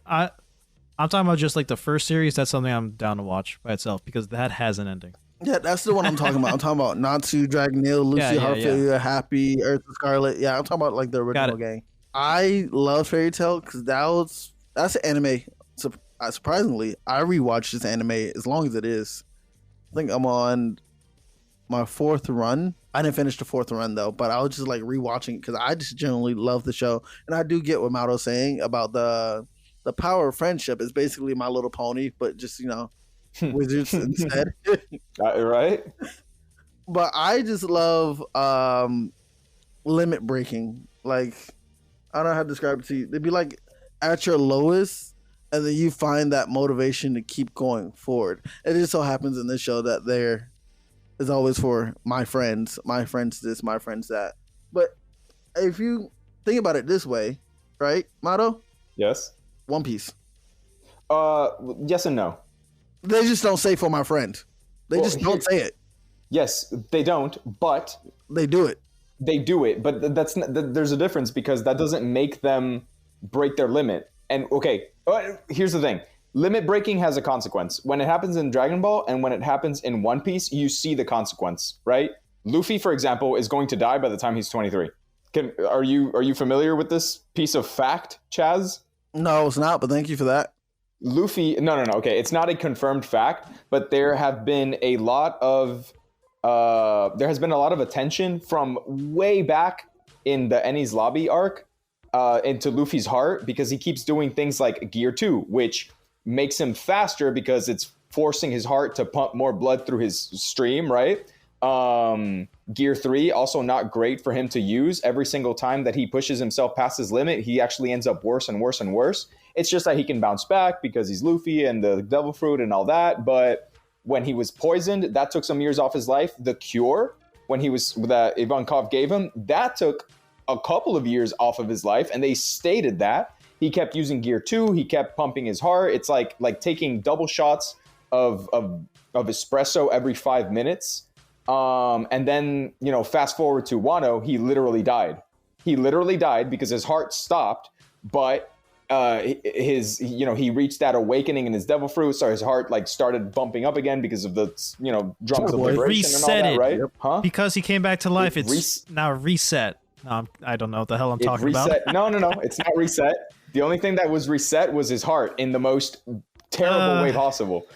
I'm talking about just like the first series. That's something I'm down to watch by itself because that has an ending. Yeah, that's the one I'm talking about. I'm talking about Natsu, Dragonil, Lucy, Heart Failure, Happy, Earth and Scarlet. Yeah, I'm talking about like the original game. I love Fairy Tail because that's an anime surprisingly, I rewatched this anime as long as it is. I think I'm on my 4th run. I didn't finish the 4th run though, but I was just like rewatching it because I just generally love the show, and I do get what Mauro's saying about the power of friendship is basically My Little Pony, but just wizards instead. Right? But I just love limit breaking. Like, I don't know how to describe it to you. They'd be like at your lowest, and then you find that motivation to keep going forward. It just so happens in this show that there is always for my friends this, my friends that. But if you think about it this way, right, Mauro? Yes. One Piece. Yes and no. They just don't say for my friend. They just don't say it. Yes, they don't, but they do it. They do it, but there's a difference because that doesn't make them break their limit. And okay, here's the thing. Limit breaking has a consequence. When it happens in Dragon Ball and when it happens in One Piece, you see the consequence, right? Luffy, for example, is going to die by the time he's 23. Are you familiar with this piece of fact, Chaz? No, it's not, but thank you for that. Luffy, no. Okay, it's not a confirmed fact, but there have been a lot of attention from way back in the Enies Lobby arc into Luffy's heart because he keeps doing things like Gear 2, which makes him faster because it's forcing his heart to pump more blood through his stream, right? Gear 3, also not great for him to use. Every single time that he pushes himself past his limit, he actually ends up worse and worse and worse. It's just that he can bounce back because he's Luffy and the Devil Fruit and all that, but when he was poisoned, that took some years off his life. The cure, that Ivankov gave him, that took a couple of years off of his life, and they stated that. He kept using Gear 2, he kept pumping his heart. It's like taking double shots of espresso every 5 minutes. And then, fast forward to Wano, he literally died. He literally died because his heart stopped, but he reached that awakening in his Devil Fruit, so his heart started bumping up again because of the drums of liberation and all that, right? Yep. Huh? Because he came back to life, it's now reset. I don't know what the hell I'm talking about. No, it's not reset. The only thing that was reset was his heart in the most terrible way possible.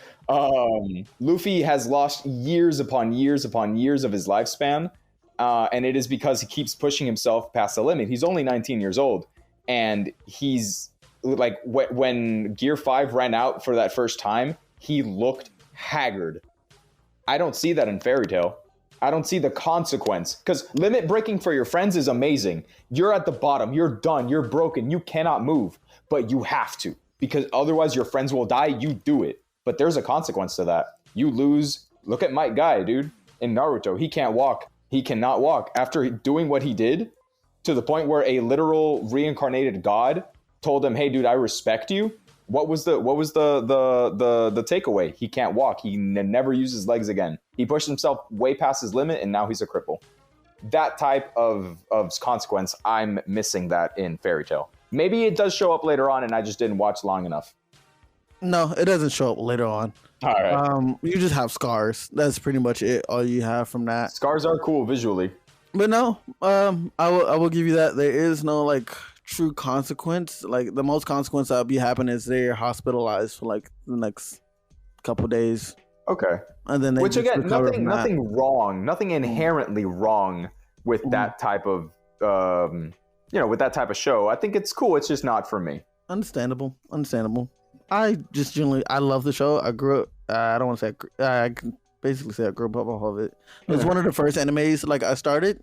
Luffy has lost years upon years upon years of his lifespan, and it is because he keeps pushing himself past the limit. He's only 19 years old, and he's like when Gear 5 ran out for that first time, he looked haggard. I don't see that in Fairy Tail. I don't see the consequence, because limit breaking for your friends is amazing. You're at the bottom, you're done, you're broken, you cannot move, but you have to, because otherwise your friends will die. You do it, but there's a consequence to that. You lose. Look at Might Guy, dude, in Naruto. He can't walk. He cannot walk after doing what he did, to the point where a literal reincarnated god told him, "Hey, dude, I respect you." What was the takeaway? He can't walk. He never uses legs again. He pushed himself way past his limit, and now he's a cripple. That type of consequence, I'm missing that in Fairy Tail. Maybe it does show up later on, and I just didn't watch long enough. No, it doesn't show up later on. All right. You just have scars. That's pretty much it. All you have from that. Scars are cool visually. But no, I will give you that. There is no true consequence. Like, the most consequence that'll be happening is they're hospitalized for the next couple days. Okay. And then which again, nothing wrong, nothing inherently wrong with that type of with that type of show. I think it's cool. It's just not for me. Understandable. I just I love the show. I grew up. I don't want to say I can basically say I grew up off of it. It was one of the first animes I started,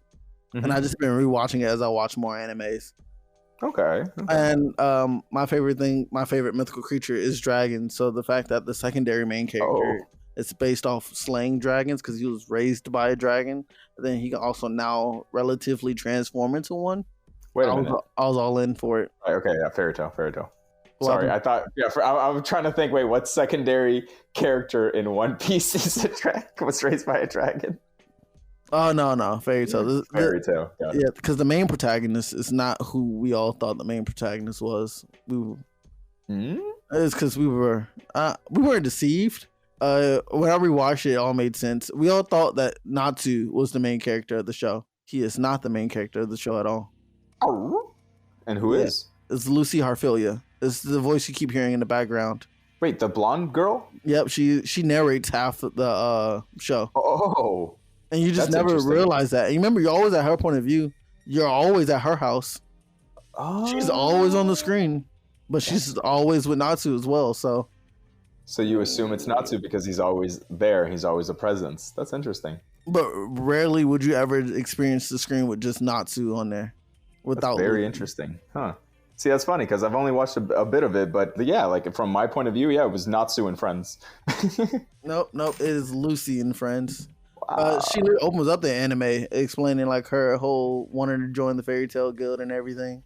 and I just been rewatching it as I watch more animes. Okay. And my favorite mythical creature is dragon. So the fact that the secondary main character is based off slaying dragons because he was raised by a dragon, and then he can also now relatively transform into one. Wait a minute. I was all in for it. Okay, yeah, fairy tale. Sorry, I thought, I was trying to think, wait, what secondary character in One Piece was raised by a dragon? Oh, no, fairy tale. Fairy tale. Yeah, because the main protagonist is not who we all thought the main protagonist was. It's because we weren't deceived. When I rewatched it, it all made sense. We all thought that Natsu was the main character of the show. He is not the main character of the show at all. Oh, and who is? It's Lucy Harfilia. It's the voice you keep hearing in the background. Wait, the blonde girl? Yep, she narrates half of the show, Oh, and you just that's never interesting. realize that. And you remember, you're always at her point of view. You're always at her house. She's always on the screen, but she's always with Natsu as well. So you assume it's Natsu because he's always there. He's always a presence. That's interesting. but rarely would you ever experience the screen with just Natsu on there without. That's very interesting, huh? See, that's funny because I've only watched a bit of it, but yeah, like from my point of view, yeah, it was Natsu and Friends. Nope. It is Lucy and Friends. Wow. She opens up the anime explaining like her whole wanting to join the Fairy Tale Guild and everything.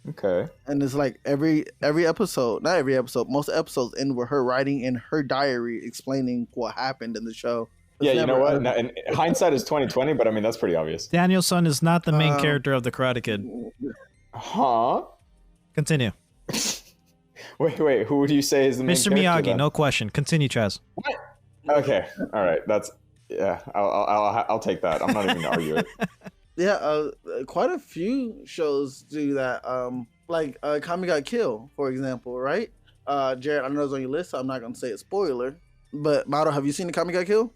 Okay. And it's like every episode, not every episode, most episodes end with her writing in her diary explaining what happened in the show. It's Yeah, you know never- what? And hindsight is 2020, but I mean that's pretty obvious. Daniel-san is not the main character of the Karate Kid. Huh? Continue. Wait. Who would you say is the main Mr. character, Miyagi, then? no question. Continue, Chaz. Okay. All right. That's yeah. I'll take that. I'm not even gonna argue it. Yeah, quite a few shows do that. Like Kami Got Kill, for example, right? Jared, I know it's on your list, so I'm not gonna say a spoiler. But Mauro, have you seen the Kami Got Kill?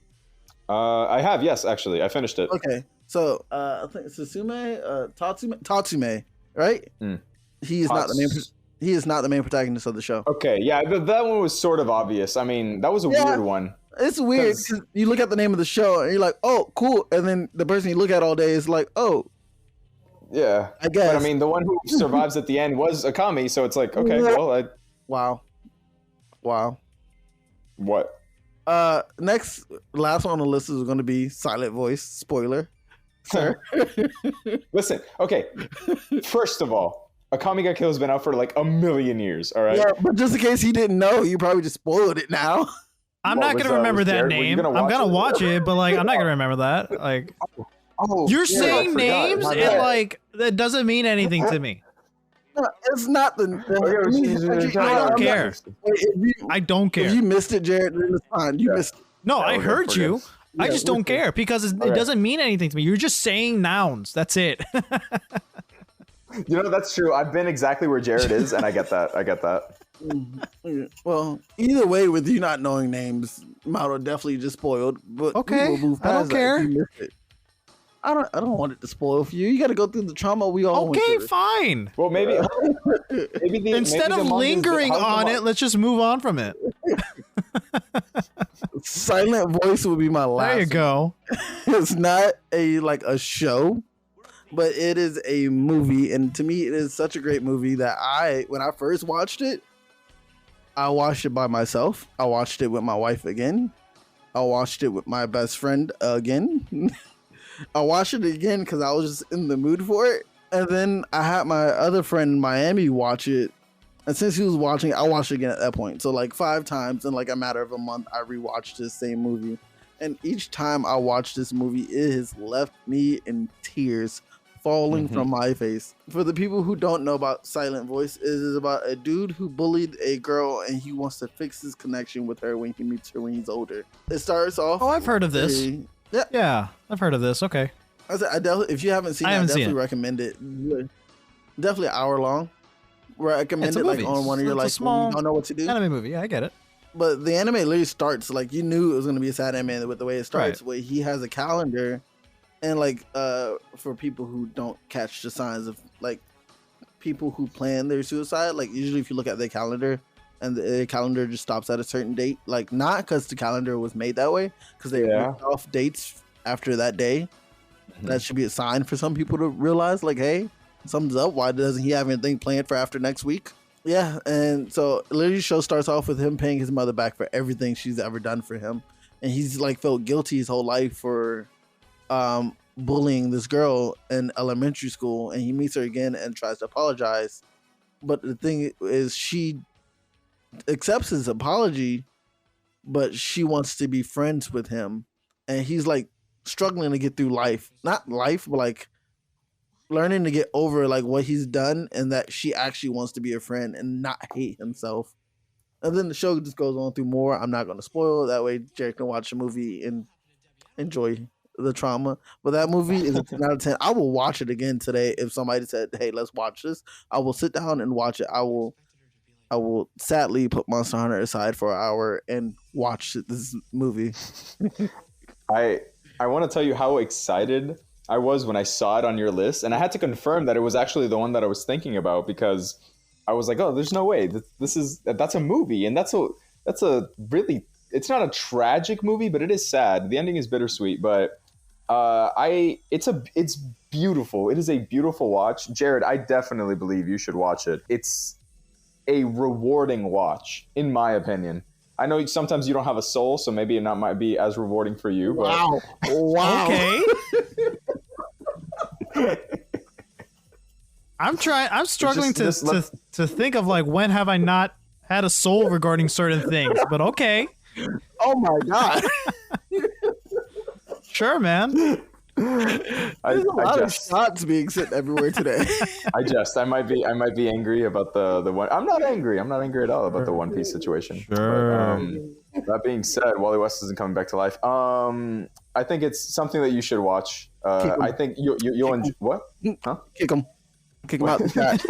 I have, yes, actually. I finished it. Okay, so I think Tatsume, right? Mm. He is not the main. He is not the main protagonist of the show. Okay, yeah, that one was sort of obvious. I mean, that was a weird one. It's weird 'cause you look at the name of the show and you're like, oh, cool, and then the person you look at all day is like, oh, Yeah. I guess. But I mean, the one who survives at the end was Akami, so it's like, okay, well, wow. what? Last one on the list is going to be Silent Voice. Spoiler, sir. Listen, okay. First of all, Akami Got Kill has been out for like a million years, all right? Yeah, but just in case he didn't know, you probably just spoiled it now. I'm What not was, gonna remember was that Jared- were you name. gonna I'm watch gonna it? watch it, but like I'm not gonna remember that. Like Oh, you're yeah, saying I forgot. names My and bad. like that doesn't mean anything to me. No, it's not the. I don't care. I don't If care. you missed it, Jared, then it's fine. You missed it. No, I okay, heard forget. you. I Yeah, just don't listen. care because it Okay. doesn't mean anything to me. You're just saying nouns. That's it. You know, that's true. I've been exactly where Jared is, and I get that. Well, either way, with you not knowing names, Mauro definitely just spoiled. But we Okay, will move I don't past that if care. you missed it. I don't want it to spoil for you. You got to go through the trauma we all went Okay, through. fine. Well, maybe Instead of lingering on it, let's just move on from it. Silent Voice would be my last. There you go. It's not a show, but it is a movie, and to me, it is such a great movie that when I first watched it, I watched it by myself. I watched it with my wife again. I watched it with my best friend again. I watched it again because I was just in the mood for it, and then I had my other friend in Miami watch it. And since he was watching, I watched it again at that point. So like 5 times in like a matter of a month, I rewatched this same movie. And each time I watch this movie, it has left me in tears falling from my face. For the people who don't know about Silent Voice, it is about a dude who bullied a girl and he wants to fix his connection with her when he meets her when he's older. It starts off. Oh, I've heard of this. Yeah, Yeah, I've heard of this. Okay. I definitely, if you haven't seen it, I haven't seen definitely it. recommend it. Definitely an hour long. Recommend It's a it like movie. on one of your It's a like small when you don't know what to do. Anime movie. Yeah, I get it. But the anime literally starts like you knew it was gonna be a sad anime with the way it starts. Right. Where he has a calendar, and like for people who don't catch the signs of like people who plan their suicide, like usually if you look at their calendar and the calendar just stops at a certain date, like not because the calendar was made that way, because they ripped off dates after that day. That should be a sign for some people to realize, like, hey, something's up. Why doesn't he have anything planned for after next week? Yeah, and so literally the show starts off with him paying his mother back for everything she's ever done for him. And he's like felt guilty his whole life for bullying this girl in elementary school, and he meets her again and tries to apologize. But the thing is she accepts his apology, but she wants to be friends with him. And he's like struggling to get through life. Not life, but like learning to get over like what he's done, and that she actually wants to be a friend and not hate himself. And then the show just goes on through more. I'm not going to spoil it. That way Jared can watch the movie and enjoy the trauma. But that movie is a 10 out of 10. I will watch it again today if somebody said, hey, let's watch this. I will sit down and watch it. I will I will sadly put Monster Hunter aside for an hour and watch this movie. I want to tell you how excited I was when I saw it on your list, and I had to confirm that it was actually the one that I was thinking about, because I was like, oh, there's no way that's a movie, and that's a really, it's not a tragic movie, but it is sad. The ending is bittersweet, but it's beautiful. It is a beautiful watch. Jared, I definitely believe you should watch it. It's a rewarding watch, in my opinion. I know sometimes you don't have a soul, so maybe it might be as rewarding for you. But... Wow. Okay. I'm struggling to think of like, when have I not had a soul regarding certain things, but okay. Oh my God. Sure, man. There's a lot of shots being sent everywhere today. I might be angry about the one. I'm not angry at all about the One Piece situation. Sure. But, that being said, Wally West isn't coming back to life. I think it's something that you should watch. I think you'll enjoy. What? Huh? Kick him out the chat.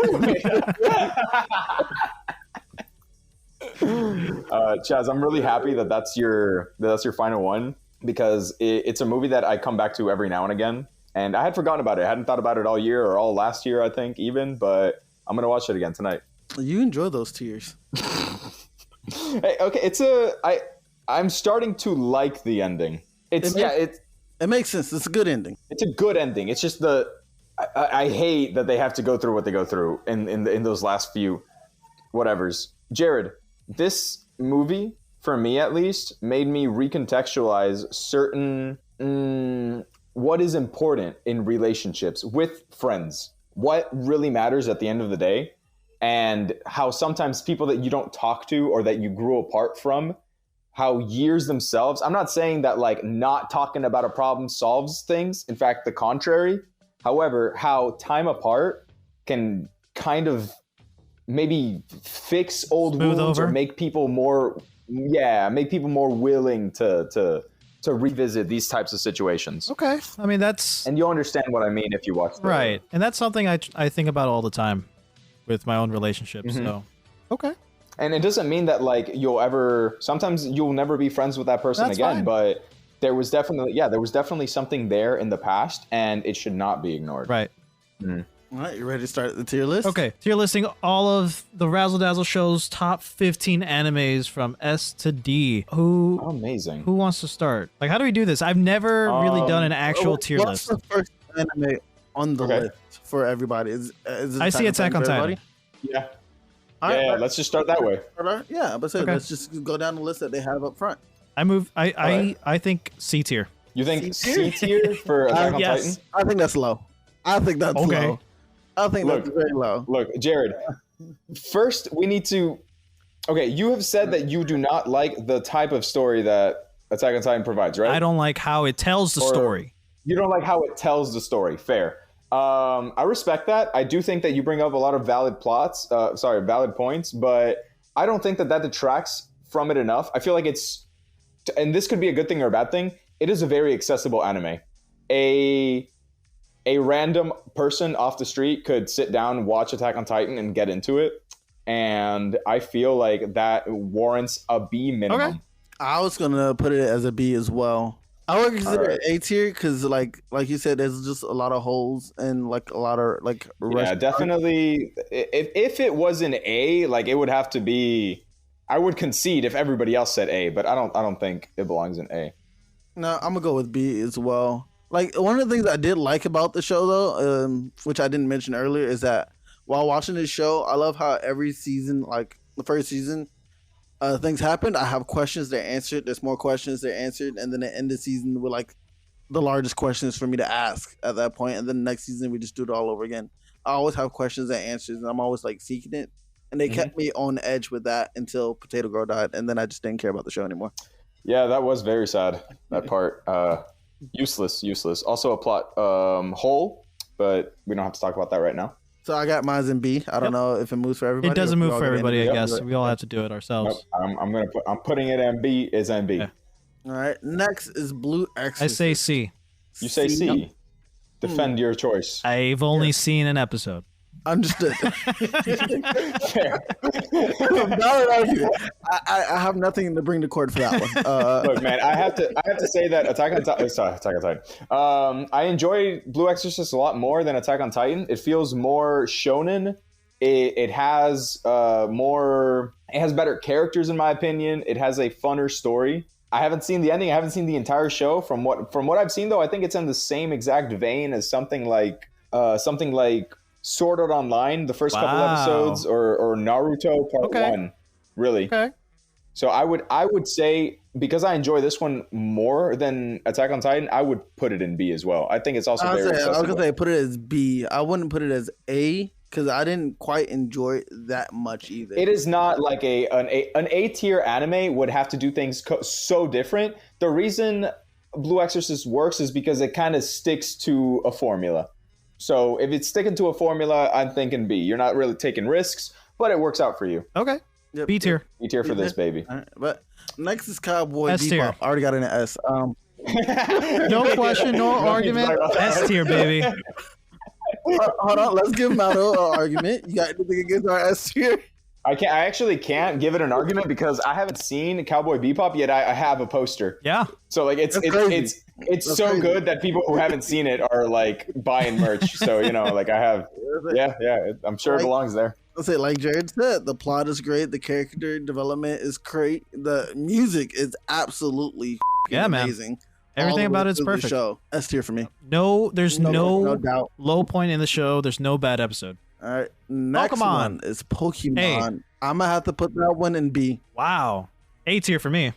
Chaz, I'm really happy that's your final one, because it's a movie that I come back to every now and again, and I had forgotten about it. I hadn't thought about it all year, or all last year, I think, even, but I'm gonna watch it again tonight. You enjoy those tears. Hey, okay, I'm starting to like the ending. It makes sense. It's a good ending. It's a good ending. It's just I hate that they have to go through what they go through in those last few whatevers. Jared, this movie, for me at least, made me recontextualize certain what is important in relationships with friends, what really matters at the end of the day, and how sometimes people that you don't talk to or that you grew apart from, how years themselves, I'm not saying that like not talking about a problem solves things. In fact, the contrary. However, how time apart can kind of maybe fix old wounds or make people more willing to revisit these types of situations. Okay. I mean, and you'll understand what I mean if you watch right. And that's something I think about all the time with my own relationships. Mm-hmm. So, okay. And it doesn't mean that like sometimes you'll never be friends with that person again, fine. But there was definitely something there in the past, and it should not be ignored. Right. Mm. All right, you ready to start the tier list? Okay, tier listing all of the Razzle Dazzle Show's top 15 animes from S to D. Amazing. Who wants to start? Like, how do we do this? I've never really done an actual tier list. What's the first anime on the list for everybody? Is I see Attack on Titan. Yeah. Let's just start that way. Yeah, but let's just go down the list that they have up front. I think C tier. You think C tier for Attack on Titan? I think that's low. I think that's low. I think that's very low. Look, Jared, first we need to... Okay, you have said that you do not like the type of story that Attack on Titan provides, right? I don't like how it tells the story. You don't like how it tells the story. Fair. I respect that. I do think that you bring up a lot of valid points, but I don't think that detracts from it enough. I feel like it's... And this could be a good thing or a bad thing. It is a very accessible anime. A random person off the street could sit down, watch Attack on Titan, and get into it. And I feel like that warrants a B minimum. Okay. I was going to put it as a B as well. I would consider it A tier because, like you said, there's just a lot of holes and like a lot of like. Yeah, definitely. If it was an A, like it would have to be. I would concede if everybody else said A, but I don't think it belongs in A. No, I'm gonna go with B as well. Like, one of the things I did like about the show, though, which I didn't mention earlier, is that while watching this show, I love how every season, like the first season, things happened. I have questions, they're answered. There's more questions, they're answered. And then the end of the season with, like, the largest questions for me to ask at that point. And then the next season, we just do it all over again. I always have questions and answers, and I'm always, like, seeking it. And they kept me on edge with that until Potato Girl died. And then I just didn't care about the show anymore. Yeah, that was very sad, that part. Useless. Also a plot hole, but we don't have to talk about that right now. So I got mine in B. I don't know if it moves for everybody. It doesn't move for everybody, I guess. We all have to do it ourselves. Nope, I'm putting it in B. It's in B. Yeah. All right. Next is Blue Exorcist. I say C. You say C. Defend your choice. I've only seen an episode. Understood. Fair. Valid argument. I have nothing to bring to court for that one. Look, man, I have to say that Attack on Titan. I enjoy Blue Exorcist a lot more than Attack on Titan. It feels more shonen. It has more. It has better characters, in my opinion. It has a funner story. I haven't seen the ending. I haven't seen the entire show. From what I've seen, though, I think it's in the same exact vein as something like Sword Art Online, the first couple episodes, or Naruto Part 1. Really. Okay. So I would say, because I enjoy this one more than Attack on Titan, I would put it in B as well. I think it's also very accessible. I was gonna say put it as B. I wouldn't put it as A because I didn't quite enjoy it that much either. It is not like an A tier anime would have to do things so different. The reason Blue Exorcist works is because it kind of sticks to a formula. So if it's sticking to a formula, I'm thinking B. You're not really taking risks, but it works out for you. Okay. Yep. B tier. B tier for this baby. All right. But next is Cowboy S tier. Bebop. I already got an S. No question, no argument. S tier, baby. Hold on, let's give Mauro an argument. You got anything against our S tier? I actually can't give it an argument because I haven't seen Cowboy Bebop yet. I have a poster. Yeah. So like it's so crazy. good that people who haven't seen it are like buying merch. So like I have. Yeah. I'm sure it belongs there. I'll say, like Jared said, the plot is great. The character development is great. The music is absolutely amazing. Everything about it's perfect. Show. S tier for me. No, there's no doubt. low point in the show. There's no bad episode. All right, next one is Pokemon. Hey. I'm gonna have to put that one in B. Wow. A tier for me.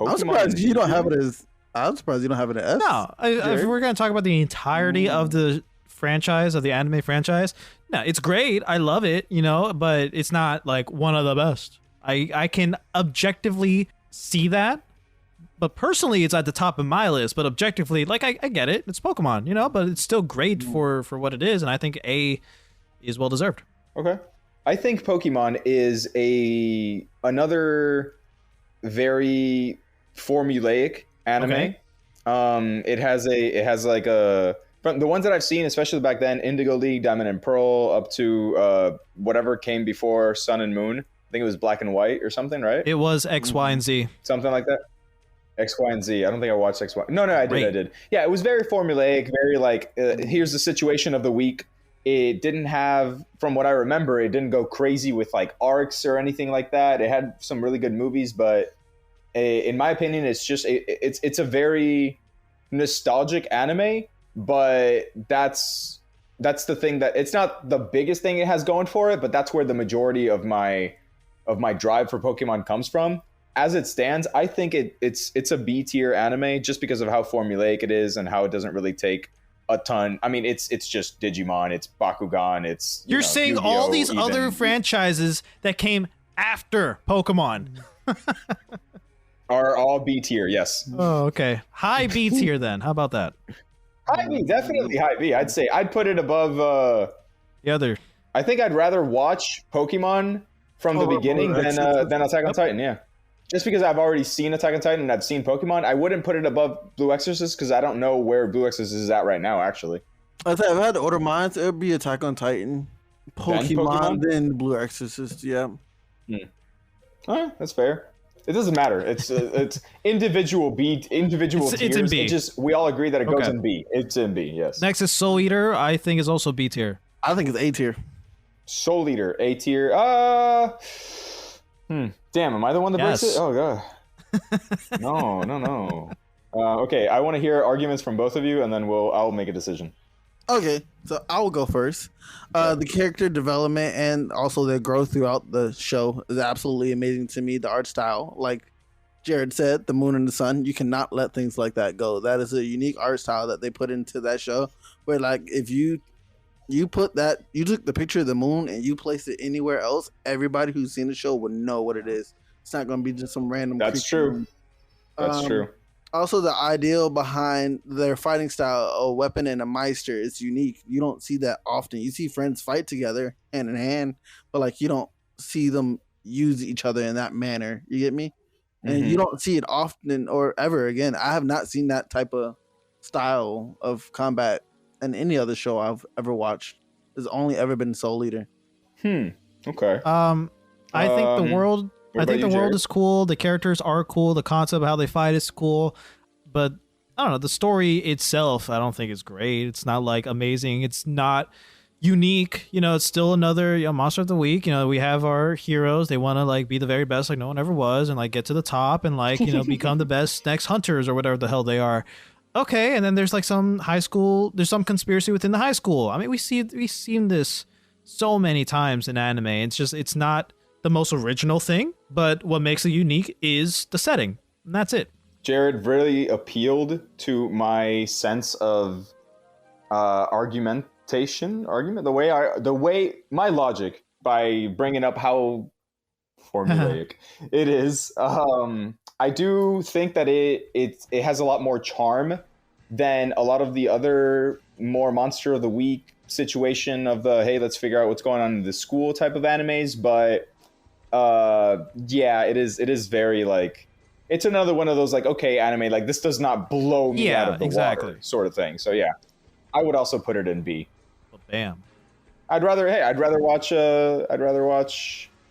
I'm surprised you don't have it as. I'm surprised you don't have it as S. No, if we're gonna talk about the entirety of the franchise, of the anime franchise, no, it's great. I love it, but it's not like one of the best. I can objectively see that, but personally, it's at the top of my list. But objectively, like I get it. It's Pokemon, but it's still great for what it is, and I think A is well deserved. Okay. I think Pokemon is another very formulaic anime. Okay. It has like from the ones that I've seen, especially back then, Indigo League, Diamond and Pearl, up to whatever came before Sun and Moon. I think it was Black and White or something, right? It was X, Y, and Z. Something like that. X, Y, and Z. I don't think I watched X, Y. No, I did. Yeah, it was very formulaic, very like, here's the situation of the week. It didn't have, from what I remember, it didn't go crazy with like arcs or anything like that. It had some really good movies, but in my opinion, it's just it's a very nostalgic anime. But that's the thing, that it's not the biggest thing it has going for it, but that's where the majority of my drive for Pokemon comes from. As it stands, I think it's a B tier anime just because of how formulaic it is and how it doesn't really take a ton. I mean, it's just Digimon, it's Bakugan, it's You're saying Yu-Gi-Oh! all these other franchises that came after Pokemon are all B tier, yes. Oh, okay. High B tier then. How about that? High B, definitely high B. I'd say I'd put it above The other. I think I'd rather watch Pokemon from the beginning than Attack on Titan, yeah. Just because I've already seen Attack on Titan and I've seen Pokemon, I wouldn't put it above Blue Exorcist because I don't know where Blue Exorcist is at right now, actually. I think if I had to order mine, it would be Attack on Titan, Pokemon, then Blue Exorcist, yeah. That's fair. It doesn't matter. It's individual tiers. It's in B. It just, we all agree that it goes in B. It's in B, yes. Next is Soul Eater. I think is also B tier. I think it's A tier. Soul Eater, A tier. Damn, am I the one that breaks it? Oh, God. No. Okay, I want to hear arguments from both of you, and then I'll make a decision. Okay, so I will go first. The character development and also their growth throughout the show is absolutely amazing to me. The art style, like Jared said, the moon and the sun, you cannot let things like that go. That is a unique art style that they put into that show. Where like if you took the picture of the moon and you placed it anywhere else, everybody who's seen the show would know what it is. It's not going to be just some random. That's true. That's true. Also, the ideal behind their fighting style, a weapon and a Meister, is unique. You don't see that often. You see friends fight together hand in hand, but like you don't see them use each other in that manner. You get me? And you don't see it often or ever again. I have not seen that type of style of combat in any other show I've ever watched. has only ever been Soul Eater. Okay. I think the world. I think the world Jared? is cool. The characters are cool. The concept of how they fight is cool, but I don't know. The story itself, I don't think is great. It's not like amazing. It's not unique. You know, it's still another monster of the week. You know, we have our heroes. They want to like be the very best, like no one ever was, and like get to the top and like become the best next hunters or whatever the hell they are. Okay, and then there's like some high school. There's some conspiracy within the high school. I mean, we've seen this so many times in anime. It's not the most original thing, but what makes it unique is the setting, and that's it. Jared really appealed to my sense of argument, the way my logic by bringing up how formulaic it is. I do think that it has a lot more charm than a lot of the other more monster of the week situation of the hey, let's figure out what's going on in the school type of animes. But yeah, it is very like it's another one of those like okay anime like this does not blow me out of the water sort of thing. So yeah, I would also put it in B. Well, damn. I'd rather watch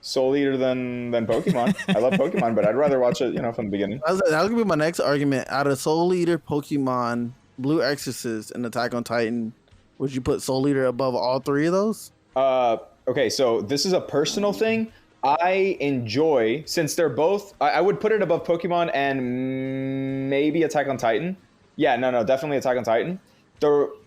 Soul Eater than Pokemon. I love Pokemon, but I'd rather watch it, from the beginning. That was gonna be my next argument. Out of Soul Eater, Pokemon, Blue Exorcist, and Attack on Titan, would you put Soul Eater above all three of those? Okay, so this is a personal thing. I enjoy, since they're both, I would put it above Pokemon and maybe Attack on Titan. Yeah, no, definitely Attack on Titan.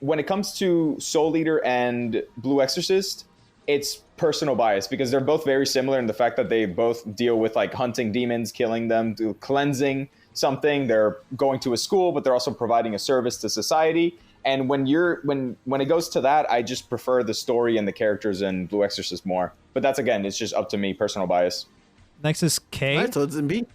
When it comes to Soul Eater and Blue Exorcist, it's personal bias because they're both very similar in the fact that they both deal with like hunting demons, killing them, cleansing something. They're going to a school, but they're also providing a service to society. And when it goes to that, I just prefer the story and the characters in Blue Exorcist more. But that's again, it's just up to me, personal bias. Next is K. Right, so it's in B.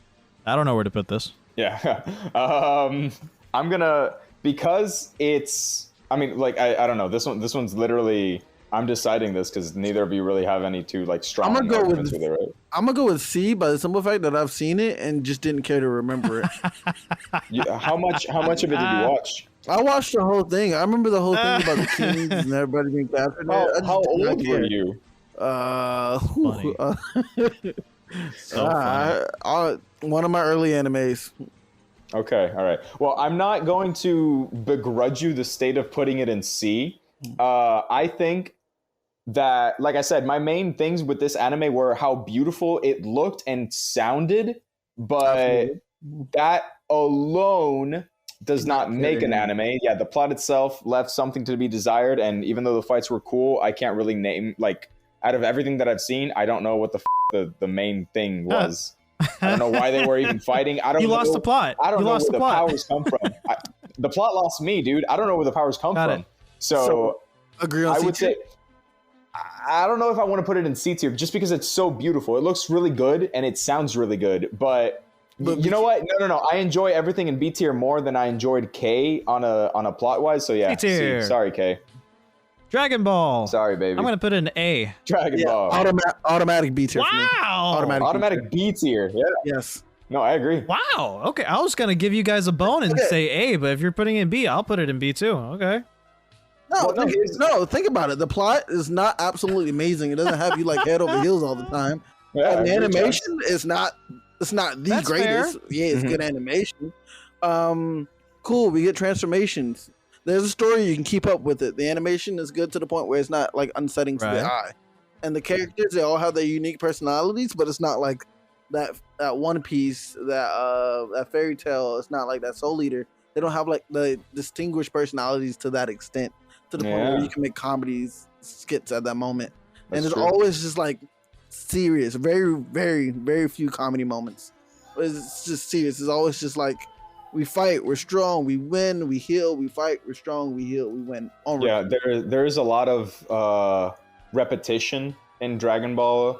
I don't know where to put this. Yeah, I'm gonna because it's. I mean, like I don't know. This one's literally. I'm deciding this because neither of you really have any too like strong arguments with it, right? I'm gonna go with C by the simple fact that I've seen it and just didn't care to remember it. How much of it did you watch? I watched the whole thing. I remember the whole thing about the kings and everybody being captured. How old were you? So funny. One of my early animes. Okay, all right. Well, I'm not going to begrudge you the state of putting it in C. I think that, like I said, my main things with this anime were how beautiful it looked and sounded, but Absolutely. that alone does not make an anime. Yeah, the plot itself left something to be desired, and even though the fights were cool, I can't really name, like, out of everything that I've seen, I don't know what the main thing was. I don't know why they were even fighting. I don't. You lost the plot. I don't know where the plot. powers come from. The plot lost me, dude. I don't know where the powers come from. So agree on I C would say I don't know if I want to put it in C tier just because it's so beautiful. It looks really good and it sounds really good. But you know what? No. I enjoy everything in B tier more than I enjoyed K on a plot wise. So yeah, C. Sorry, K. Dragon Ball. Sorry, baby. I'm gonna put it in A. Dragon Ball. Automatic B tier. Wow. For me. Automatic B tier. Yeah. Yes. No, I agree. Wow. Okay, I was gonna give you guys a bone and say A, but if you're putting it in B, I'll put it in B too. Okay. No, think about it. The plot is not absolutely amazing. It doesn't have you like head over heels all the time. Yeah, the animation is not. It's not the That's greatest. fair. Yeah, it's good animation. Cool. We get transformations. There's a story you can keep up with it. The animation is good to the point where it's not like unsettling to the eye. And the characters, they all have their unique personalities, but it's not like that One Piece, that Fairy Tail. It's not like that Soul Eater. They don't have like the distinguished personalities to that extent, to the point where you can make comedies, skits at that moment. And it's always just like serious. Very, very, very few comedy moments. It's just serious. It's always just like, we fight, we're strong, we win, we heal, we fight, we're strong, we heal, we win. Yeah, there is a lot of repetition in Dragon Ball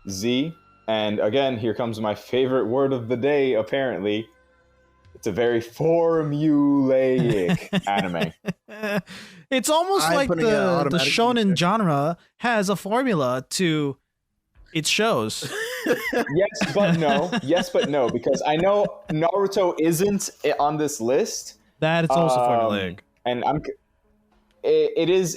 Z. And again, here comes my favorite word of the day, apparently. It's a very formulaic anime. It's almost like the shonen genre has a formula to its shows. Yes, but no, because I know Naruto isn't on this list. That it's also formulaic. And it is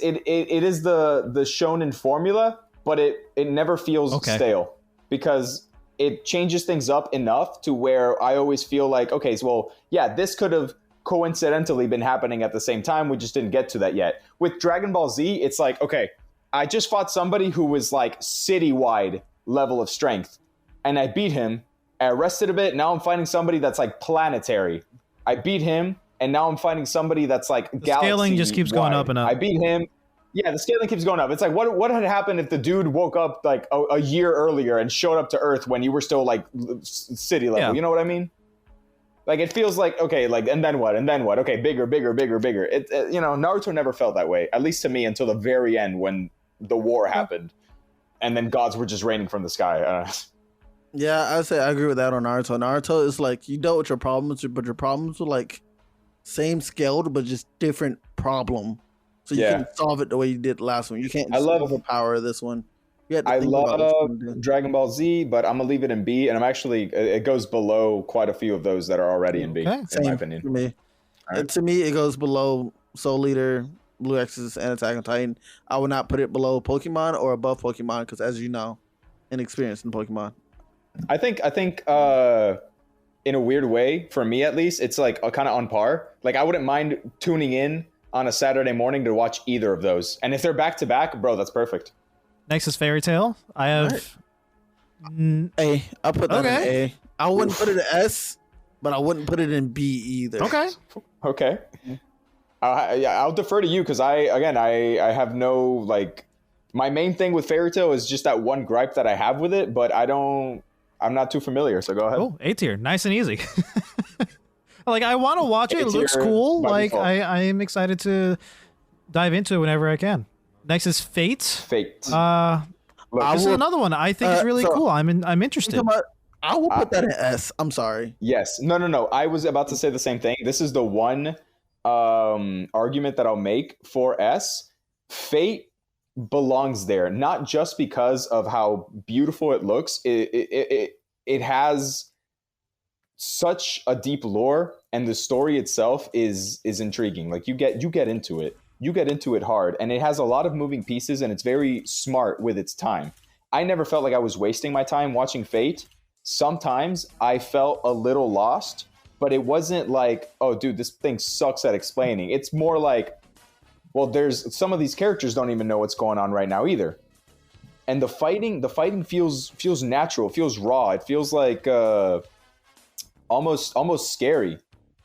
the shonen formula, but it never feels stale because it changes things up enough to where I always feel like, okay, so well, yeah, this could have coincidentally been happening at the same time. We just didn't get to that yet. With Dragon Ball Z, it's like, okay, I just fought somebody who was like citywide level of strength, and I beat him. I rested a bit. Now I'm fighting somebody that's like planetary. I beat him, and now I'm fighting somebody that's like galaxy. Scaling just keeps going up and up. I beat him. Yeah, the scaling keeps going up. It's like, what had happened if the dude woke up like a year earlier and showed up to Earth when you were still like city level? Yeah. You know what I mean? Like, it feels like, okay, like, and then what? Okay, bigger. It Naruto never felt that way, at least to me, until the very end when the war happened, and then gods were just raining from the sky. Yeah, I'd say I agree with that on Naruto. Naruto is like, you dealt with your problems, but your problems were like same scaled, but just different problem. So you can solve it the way you did the last one. You can't just overpower this one. I love Dragon Ball Z, but I'm gonna leave it in B, and it goes below quite a few of those that are already in B, in my opinion. To me. Right. To me, it goes below Soul Eater, Blue Exorcist, and Attack on Titan. I would not put it below Pokemon or above Pokemon because, as you know, inexperienced in Pokemon. I think in a weird way, for me at least, it's like kind of on par. Like, I wouldn't mind tuning in on a Saturday morning to watch either of those. And if they're back to back, bro, that's perfect. Next is Fairy Tail. I have A. I'll put that in A. I wouldn't put it in S, but I wouldn't put it in B either. Okay. I'll defer to you because I have no, like, my main thing with Fairy Tail is just that one gripe that I have with it, but I'm not too familiar, so go ahead. Oh, A tier, nice and easy. Like, I want to watch it. It looks cool. Like, I am excited to dive into it whenever I can. Next is Fate. This is another one I think is really cool. I'm interested. I will put that in S. I'm sorry. Yes. No. I was about to say the same thing. This is the one argument that I'll make for S. Fate belongs there, not just because of how beautiful it looks. It has such a deep lore, and the story itself is intriguing. Like, you get into it. You get into it hard, and it has a lot of moving pieces, and it's very smart with its time. I never felt like I was wasting my time watching Fate. Sometimes I felt a little lost, but it wasn't like, oh, dude, this thing sucks at explaining. It's more like, well, there's some of these characters don't even know what's going on right now either. And the fighting feels natural, feels raw. It feels like almost scary.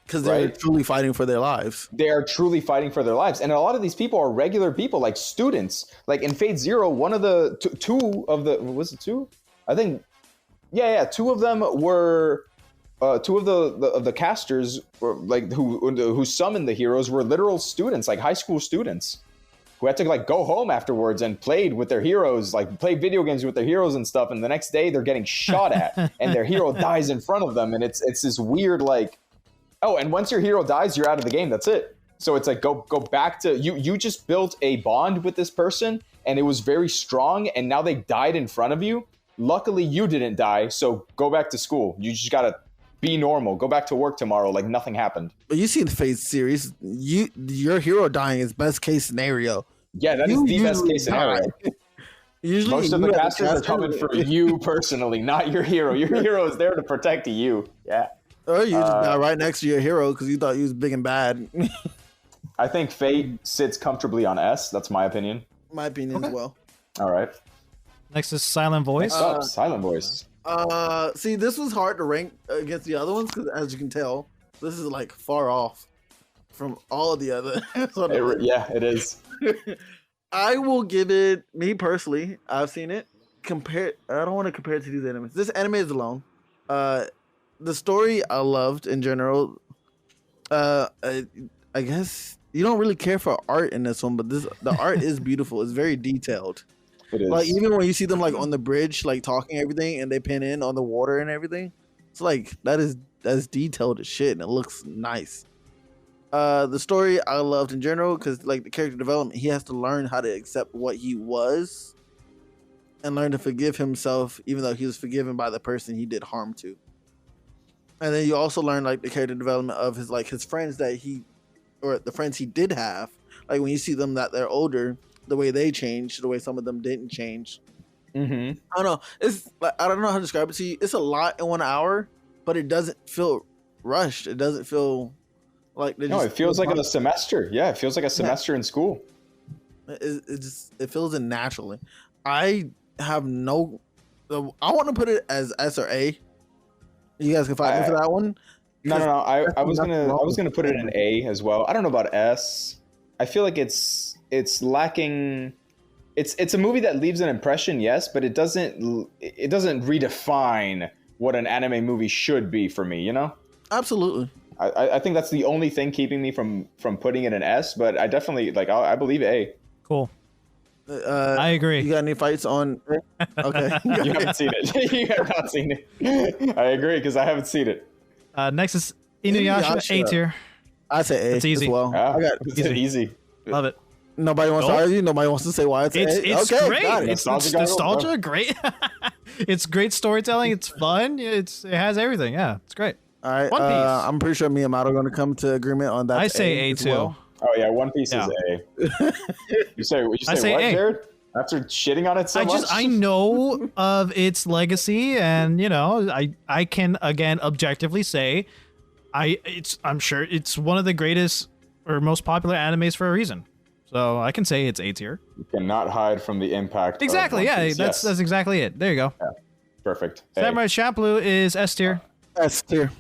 Because they're truly fighting for their lives. They are truly fighting for their lives. And a lot of these people are regular people, like students. Like in Fate Zero, one of the two of the, was it two? I think, two of them were, two of the casters were like who summoned the heroes were literal students, like high school students who had to like go home afterwards and played with their heroes, like play video games with their heroes and stuff. And the next day they're getting shot at and their hero dies in front of them. And it's this weird, like, oh, and once your hero dies, you're out of the game. That's it. So it's like, go back to you. You just built a bond with this person, and it was very strong. And now they died in front of you. Luckily, you didn't die. So go back to school. You just gotta be normal. Go back to work tomorrow like nothing happened. But you see the Fate series, your hero dying is best case scenario. Yeah, that is the best case scenario. Usually, most of the casters are coming for you personally, not your hero. Your hero is there to protect you. Yeah. Or you just got right next to your hero because you thought he was big and bad. I think Fate sits comfortably on S. That's my opinion. My opinion as well. All right. Next is Silent Voice. Silent Voice. See, this was hard to rank against the other ones because, as you can tell, this is like far off from all of the other. It is. I will give it, me personally, I've seen it. I don't want to compare it to these animes. This anime is alone. The story I loved in general. I guess you don't really care for art in this one, but the art is beautiful. It's very detailed. It is. Like, even when you see them like on the bridge, like talking everything, and they pin in on the water and everything, it's like that's detailed as shit, and it looks nice. The story I loved in general because like the character development, he has to learn how to accept what he was, and learn to forgive himself, even though he was forgiven by the person he did harm to. And then you also learn like the character development of his friends the friends he did have like when you see them that they're older, the way they change, the way some of them didn't change. Mm-hmm. I don't know. It's like, I don't know how to describe it to you. It's a lot in 1 hour, but it doesn't feel rushed. It doesn't feel like No, it feels like a semester. Yeah, it feels like a semester in school. It feels it naturally. I have no. I want to put it as S or A. You guys can fight me for that one. No. I was gonna put it in A as well. I don't know about S. I feel like it's lacking. It's a movie that leaves an impression, yes, but it doesn't redefine what an anime movie should be for me. You know? Absolutely. I think that's the only thing keeping me from putting it in S. But I definitely I believe A. Cool. I agree. You got any fights on? Okay. You haven't seen it. You have not seen it. I agree because I haven't seen it. Next is Inuyasha, A tier. I say A. It's easy. As well. I got easy. Love it. Nobody wants to argue. Nobody wants to say why it's A. It's okay, great. got it. It's nostalgia. Great. It's great storytelling. It's fun. It has everything. Yeah, it's great. All right. One Piece. I'm pretty sure me and Mauro are going to come to agreement on that. I say A too. Well. Oh yeah, One Piece is A. You say what, A. Jared? After shitting on it so much? I know of its legacy, and I can again objectively say, I'm sure it's one of the greatest or most popular animes for a reason. So I can say it's A tier. You cannot hide from the impact. Exactly. Yeah, that's exactly it. There you go. Yeah. Perfect. Samurai Champloo is S tier. S tier.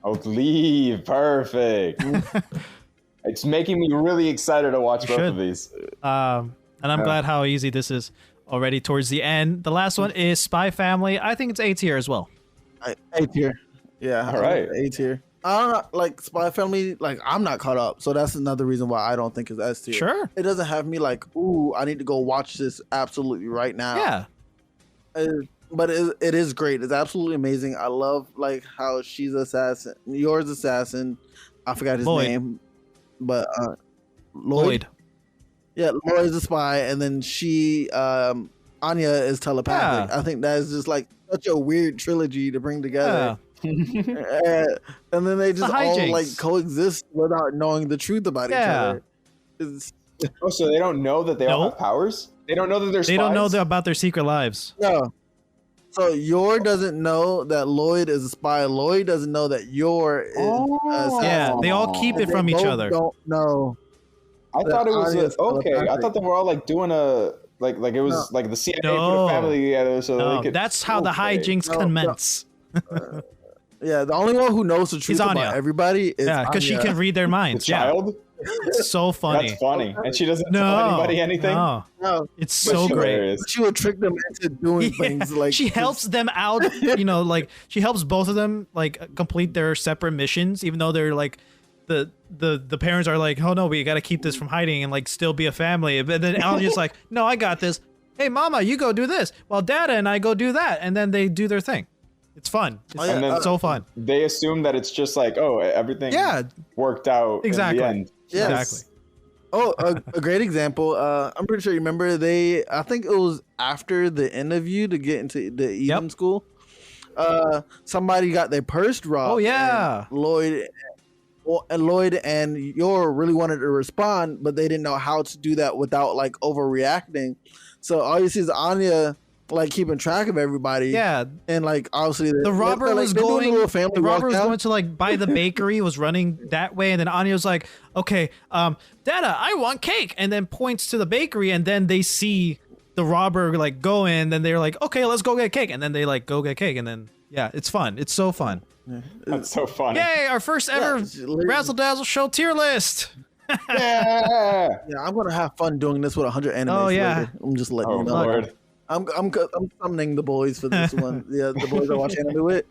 Oh, leave. Perfect. It's making me really excited to watch both of these. And I'm glad how easy this is already towards the end. The last one is Spy Family. I think it's A tier as well. A tier. Yeah. All right. A tier. I don't know, like Spy Family, like I'm not caught up, so that's another reason why I don't think it's S tier. Sure. It doesn't have me like, ooh, I need to go watch this absolutely right now. Yeah. But it is great. It's absolutely amazing. I love like how she's assassin, yours assassin. I forgot his name, but Lloyd. Yeah, Lloyd's a spy, and then she, Anya, is telepathic. Yeah. I think that is just like such a weird trilogy to bring together. And then they just all like coexist without knowing the truth about each other. Oh, so they don't know that they all have powers? They don't know that they're spies? They don't know about their secret lives. No. So Yor doesn't know that Lloyd is a spy. Lloyd doesn't know that Yor is yeah, they all keep it from each other. Don't know. I thought it was okay. I thought they were all like doing a like it was like the CIA put a family together so they could. That's how the hijinks commence. Yeah, the only one who knows the truth about everybody is because she can read their minds. The child. It's so funny. That's funny, and she doesn't tell anybody anything. No. It's so great. She would trick them into doing things like she helps them out. Like she helps both of them like complete their separate missions, even though they're like the parents are like, oh no, we got to keep this from hiding and like still be a family. But then Alga's like, no, I got this. Hey, mama, you go do this. While Dada and I go do that, and then they do their thing. It's fun. It's so fun. They assume that it's just like, oh, everything worked out exactly. in the end. Yes. Exactly. Oh, a great example. I'm pretty sure you remember I think it was after the interview to get into the Eden school. Somebody got their purse robbed. Oh yeah. Lloyd and Yor really wanted to respond, but they didn't know how to do that without like overreacting. So all you see is Anya like keeping track of everybody. Yeah. And like obviously the robber was going to like buy the bakery, was running that way, and then Anya was like, okay, Dada, I want cake, and then points to the bakery, and then they see the robber like go in, then they're like, okay, let's go get cake, and then they like go get cake, and then it's fun. It's so fun. That's so funny. Yay, our first ever Razzle Dazzle show tier list. Yeah, I'm gonna have fun doing this with 100 animes later. I'm just letting you know. Lord. I'm summoning the boys for this one. Yeah, the boys I watch anime with,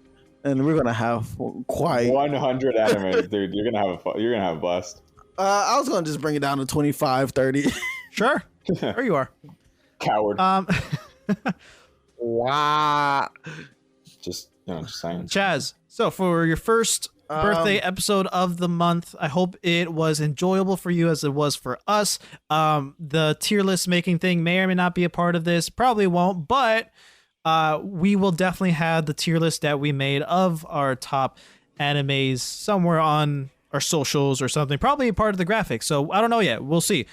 and we're gonna have quite 100 animes, dude. You're gonna have a blast. I was gonna just bring it down to 25, 30. Sure, there you are, coward. Wow. Just saying. Chaz, so for your first birthday episode of the month, I hope it was enjoyable for you as it was for us. The tier list making thing may or may not be a part of this, probably won't, but we will definitely have the tier list that we made of our top animes somewhere on our socials or something. Probably part of the graphics. So I don't know yet. We'll see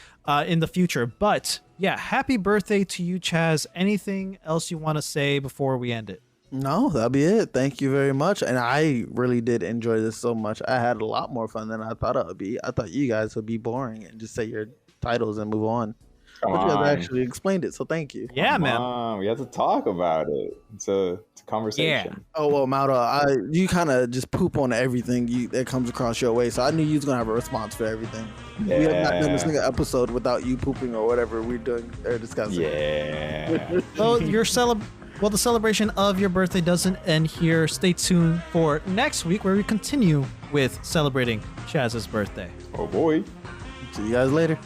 in the future. But yeah, happy birthday to you, Chaz. Anything else you want to say before we end it? No, that'll be it. Thank you very much. And I really did enjoy this so much. I had a lot more fun than I thought it would be. I thought you guys would be boring and just say your titles and move on. Come But you on. guys actually explained it, so thank you. Yeah, Come man. on, we have to talk about it. It's a conversation. Oh well, Mauro, you kind of just poop on everything that comes across your way, so I knew you was gonna have a response for everything. We have not done a single episode without you pooping or whatever we're doing or discussing. Yeah. Well, the celebration of your birthday doesn't end here. Stay tuned for next week where we continue with celebrating Chaz's birthday. Oh boy. See you guys later.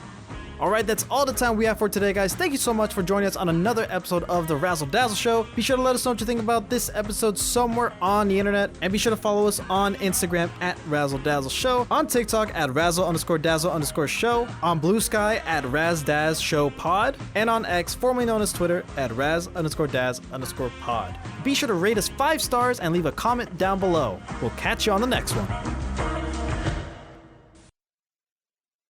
All right, that's all the time we have for today, guys. Thank you so much for joining us on another episode of the Razzle Dazzle Show. Be sure to let us know what you think about this episode somewhere on the internet. And be sure to follow us on Instagram at Razzle Dazzle Show, on TikTok at Razzle_Dazzle_Show, on Blue Sky at RazDaz Show Pod, and on X, formerly known as Twitter, at Raz_Daz_Pod. Be sure to rate us 5 stars and leave a comment down below. We'll catch you on the next one.